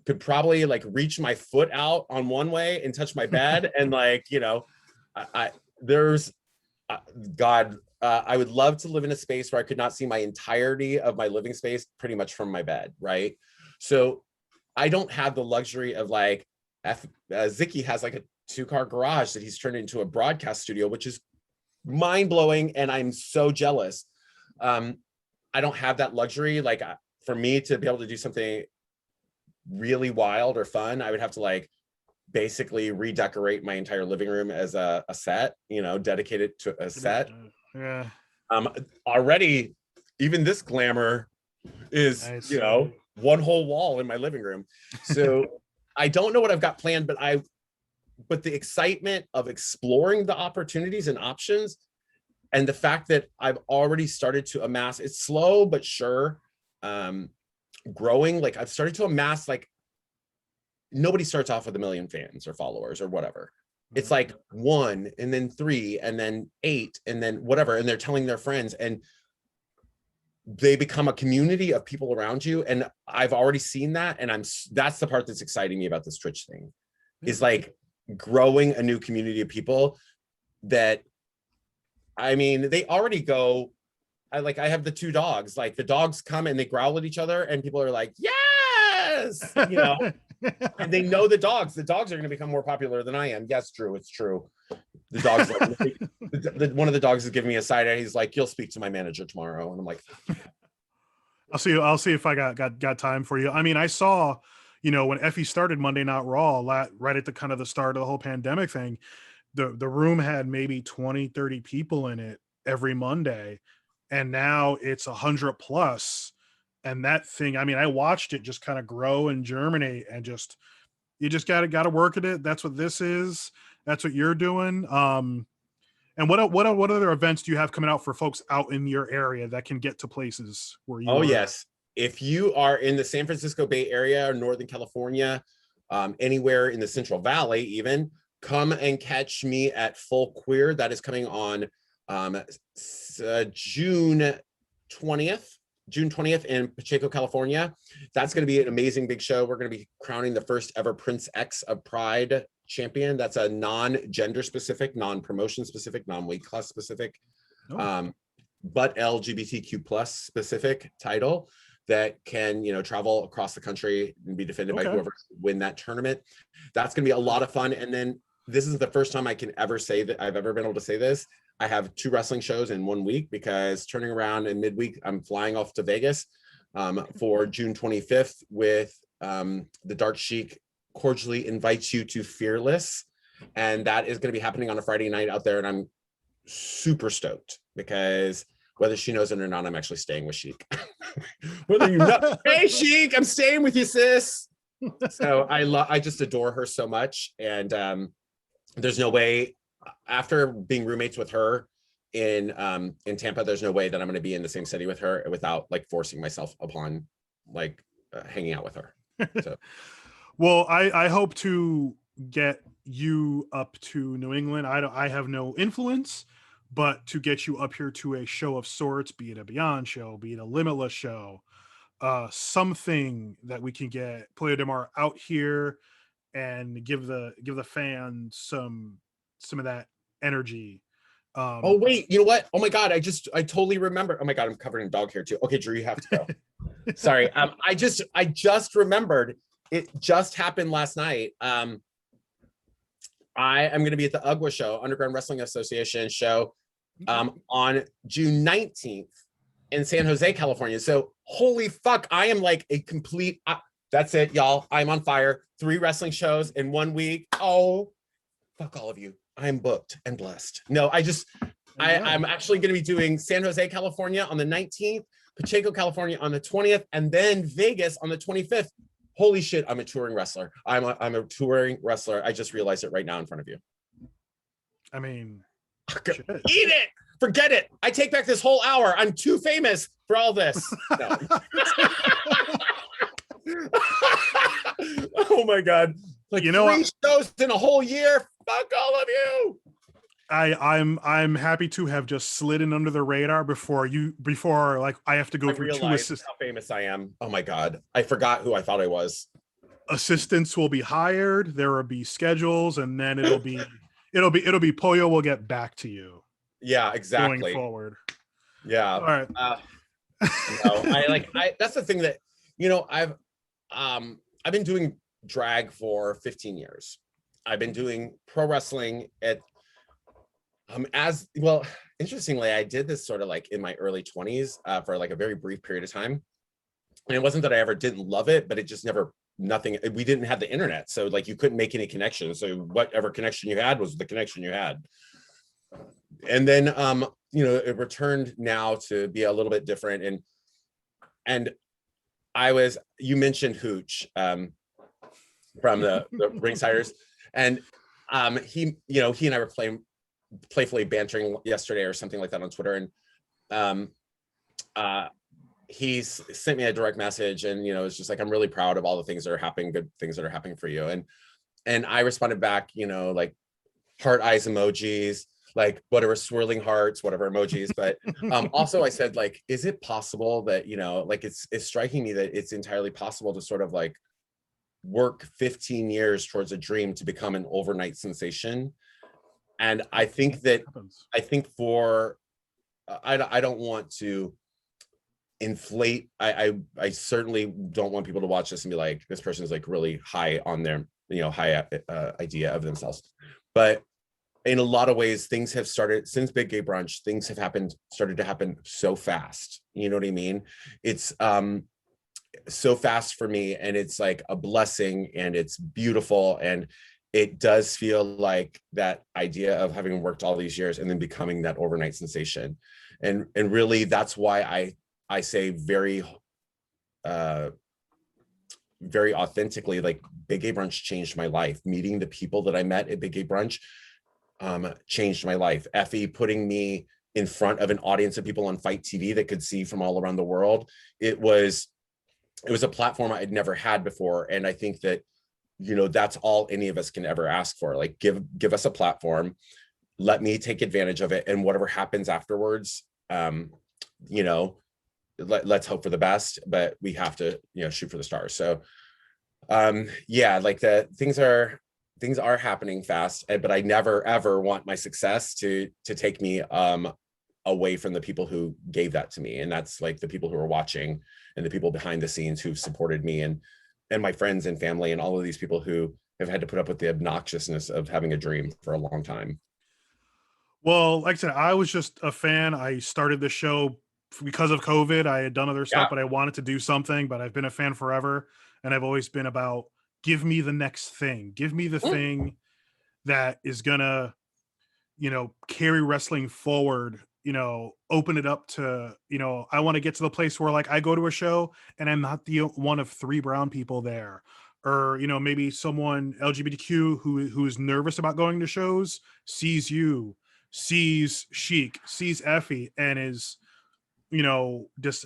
could probably like reach my foot out on one way and touch my bed. And like, there's God, I would love to live in a space where I could not see my entirety of my living space pretty much from my bed. Right. So I don't have the luxury of like, Zicky has like a 2-car garage that he's turned into a broadcast studio, which is mind-blowing, and I'm so jealous. I don't have that luxury. Like for me to be able to do something really wild or fun, I would have to like basically redecorate my entire living room as a set, dedicated to a set. Yeah. Already, even this glamour is, Nice. one whole wall in my living room. So I don't know what I've got planned, but the excitement of exploring the opportunities and options, and the fact that I've already started to amass, it's slow but sure, growing. Like I've started to amass, like nobody starts off with 1 million fans or followers or whatever. It's like 1, and then 3, and then 8, and then whatever, and they're telling their friends, and they become a community of people around you. And I've already seen that, and that's the part that's exciting me about this Twitch thing, is like growing a new community of people that, I mean, they already go, I have the 2 dogs, like the dogs come and they growl at each other, and people are like, yes, and they know the dogs are going to become more popular than I am. Yes, Drew, it's true. The dogs, like, one of the dogs is giving me a side eye. He's like, you'll speak to my manager tomorrow. And I'm like, I'll see if I got time for you. I mean, I saw, when Effie started Monday Night Raw, right at the kind of the start of the whole pandemic thing, the room had maybe 20, 30 people in it every Monday. And now it's 100 plus. And that thing, I mean, I watched it just kind of grow and germinate, and you just gotta work at it. That's what this is. That's what you're doing. And what other events do you have coming out for folks out in your area that can get to places where you oh, are? yes. If you are in the San Francisco Bay Area or Northern California, anywhere in the Central Valley, even, come and catch me at Full Queer. That is coming on June 20th in Pacheco, California. That's going to be an amazing big show. We're going to be crowning the first ever Prince X of Pride champion. That's a non-gender specific, non-promotion specific, non-weight class specific, but LGBTQ plus specific title that can, travel across the country and be defended by whoever win that tournament. That's going to be a lot of fun. And then this is the first time I can ever say that I've ever been able to say this. I have 2 wrestling shows in 1 week, because turning around in midweek, I'm flying off to Vegas for June 25th with the Dark Sheik cordially invites you to Fearless. And that is going to be happening on a Friday night out there. And I'm super stoked, because whether she knows it or not, I'm actually staying with Sheik. Whether you know, hey Sheik, I'm staying with you, sis. So I just adore her so much. And there's no way, after being roommates with her in Tampa, there's no way that I'm going to be in the same city with her without like forcing myself upon like hanging out with her. So. Well, I hope to get you up to New England. I have no influence, but to get you up here to a show of sorts, be it a Beyond show, be it a Limitless show, something that we can get Pollo Del Mar out here and give the fans some of that energy. Oh wait, you know what? Oh my God, I totally remember. Oh my God, I'm covered in dog hair too. Okay, Drew, you have to go. Sorry. I just remembered. It just happened last night. I am going to be at the UGWA show, Underground Wrestling Association show, on June 19th in San Jose, California. So holy fuck, I am like a complete, that's it, y'all. I'm on fire. 3 wrestling shows in 1 week. Oh, fuck all of you. I'm booked and blessed. No, I'm actually going to be doing San Jose, California on the 19th, Pacheco, California on the 20th, and then Vegas on the 25th. Holy shit, I'm a touring wrestler. I'm a touring wrestler. I just realized it right now in front of you. I mean, eat it. Forget it. I take back this whole hour. I'm too famous for all this. No. Oh my God. Like 3 shows in a whole year. Fuck all of you. I'm happy to have just slid in under the radar before like I have to go through 2 assistants. How famous I am. Oh my God. I forgot who I thought I was. Assistants will be hired, there will be schedules, and then it'll be Pollo will get back to you. Yeah, exactly. Going forward. Yeah. All right. That's the thing that, I've been doing drag for 15 years. I've been doing pro wrestling As well, interestingly, I did this sort of like in my early 20s for like a very brief period of time. And it wasn't that I ever didn't love it, but it just never, nothing, we didn't have the internet. So like you couldn't make any connections. So whatever connection you had was the connection you had. And then, it returned now to be a little bit different. And you mentioned Hooch from the Ringsiders. And he and I were playfully bantering yesterday or something like that on Twitter. And he's sent me a direct message, and it's just like, I'm really proud of all the things that are happening, good things that are happening for you. And I responded back, like heart eyes emojis, like whatever, swirling hearts, whatever emojis. But also I said, like, is it possible that, like it's striking me that it's entirely possible to sort of like work 15 years towards a dream to become an overnight sensation. And I think for I don't want to inflate. I certainly don't want people to watch this and be like, this person is like really high on their high idea of themselves. But in a lot of ways, things have started since Big Gay Brunch. Things have started to happen so fast. You know what I mean? It's so fast for me, and it's like a blessing, and it's beautiful, and it does feel like that idea of having worked all these years and then becoming that overnight sensation. And really, that's why I say very very authentically, like, Big Gay Brunch changed my life. Meeting the people that I met at Big Gay Brunch changed my life. Effie putting me in front of an audience of people on Fight TV that could see from all around the world. It was a platform I'd never had before. And I think that, that's all any of us can ever ask for. Like, give us a platform, let me take advantage of it. And whatever happens afterwards, let's hope for the best, but we have to, shoot for the stars. So like things are happening fast, but I never ever want my success to take me away from the people who gave that to me. And that's like the people who are watching and the people behind the scenes who've supported me, and my friends and family, and all of these people who have had to put up with the obnoxiousness of having a dream for a long time. Well, like I said, I was just a fan. I started the show because of COVID. I had done other stuff, Yeah. but I wanted to do something. But I've been a fan forever, and I've always been about, give me the next thing. Give me the thing that is gonna, carry wrestling forward. Open it up to, I want to get to the place where, like, I go to a show and I'm not the one of 3 brown people there, or maybe someone LGBTQ who is nervous about going to shows sees you, sees Chic, sees Effie, and is, just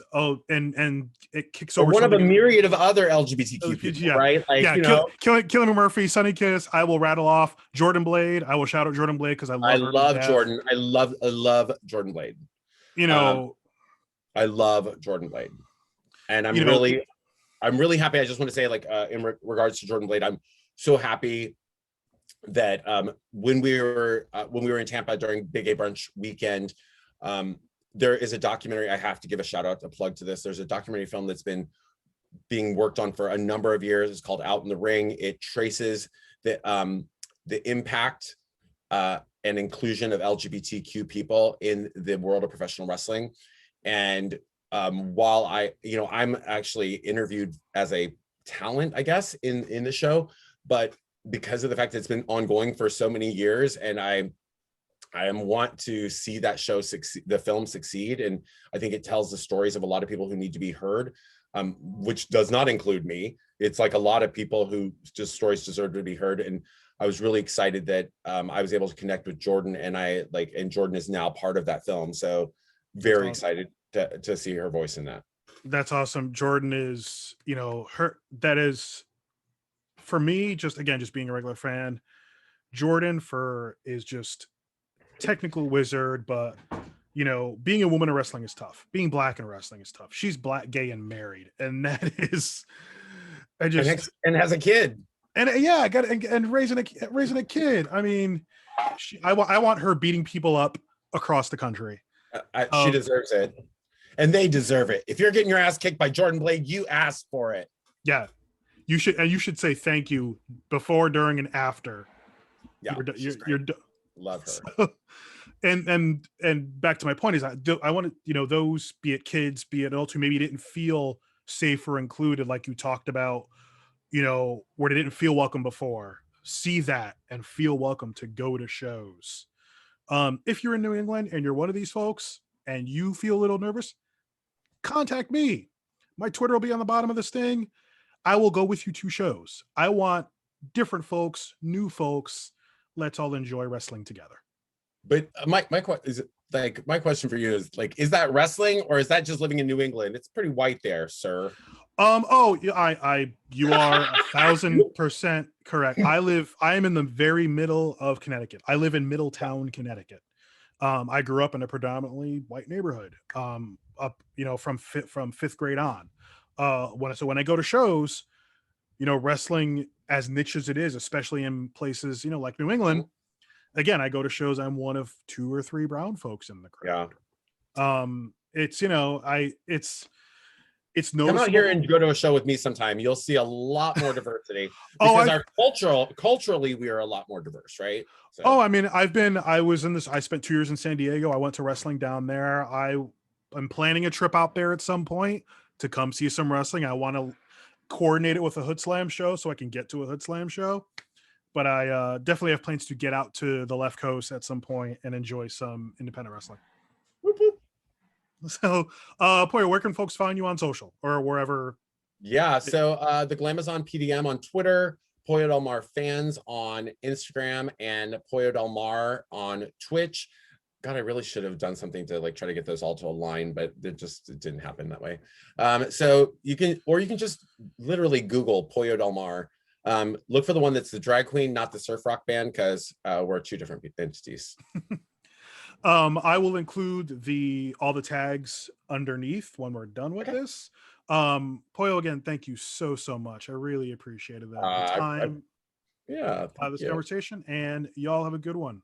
and it kicks Or over one of a something. myriad of other LGBTQ people, Yeah, right? Like, yeah. Killing Murphy, Sunny Kiss. I will rattle off Jordan Blade. I will shout out Jordan Blade because I I love her to love death. Jordan. I love Jordan Blade. I love Jordan Blade, and I'm really happy. I just want to say, like, in regards to Jordan Blade, I'm so happy that when we were in Tampa during Big Gay Brunch weekend, there is a documentary. I have to give a shout out, a plug to this. There's a documentary film that's been being worked on for a number of years. It's called Out in the Ring. It traces the impact and inclusion of LGBTQ people in the world of professional wrestling. And while I'm actually interviewed as a talent, I guess, in the show, but because of the fact that it's been ongoing for so many years, and I want to see that show succeed, the film succeed. And I think it tells the stories of a lot of people who need to be heard, which does not include me. It's like a lot of people who just stories deserve to be heard. And I was really excited that I was able to connect with Jordan, and Jordan is now part of that film. So very excited to see her voice in that. That's awesome. Jordan is, that is, for me, just being a regular fan, Jordan is just technical wizard, but being a woman in wrestling is tough. Being black in wrestling is tough. She's black, gay, and married, and that is, and has a kid, and yeah, I got and raising a kid. I mean, I want her beating people up across the country. She deserves it, and they deserve it. If you're getting your ass kicked by Jordan Blade, you asked for it. Yeah, you should say thank you before, during, and after. Yeah, you're love her. So, and back to my point is I want to, you know, those, be it kids, be it adults who maybe didn't feel safe or included, like you talked about, you know, where they didn't feel welcome before, see that and feel welcome to go to shows. If you're in New England and you're one of these folks and you feel a little nervous, contact me. My Twitter will be on the bottom of this thing. I will go with you to shows. I want different folks, new folks. Let's all enjoy wrestling together. But my question for you is like, is that wrestling or is that just living in New England? It's pretty white there, sir. Oh, yeah, you are 1,000% correct. I am in the very middle of Connecticut. I live in Middletown, Connecticut. I grew up in a predominantly white neighborhood. Up, you know, from fifth grade on. When I go to shows, you know, wrestling as niche as it is, especially in places, you know, like New England, again, I go to shows. I'm one of 2 or 3 brown folks in the Yeah. crowd. It's, you know, it's Come out here noticeable. and go to a show with me sometime. You'll see a lot more diversity Oh, because our culturally, we are a lot more diverse, right? So, Oh, I mean, I was in this, I spent 2 years in San Diego. I went to wrestling down there. I'm planning a trip out there at some point to come see some wrestling. I want to coordinate it with a Hood Slam show so I can get to a Hood Slam show. But I definitely have plans to get out to the left coast at some point and enjoy some independent wrestling. whoop, whoop. So, Poya, where can folks find you on social or wherever? Yeah. So the Glamazon PDM on Twitter, Pollo Del Mar fans on Instagram, and Pollo Del Mar on Twitch. God, I really should have done something to like try to get those all to align, but it didn't happen that way. So you can just literally Google Pollo Del Mar. Look for the one that's the drag queen, not the surf rock band, because we're 2 different entities. I will include all the tags underneath when we're done with this. Pollo, again, thank you so much. I really appreciated the time Yeah, this conversation, and y'all have a good one.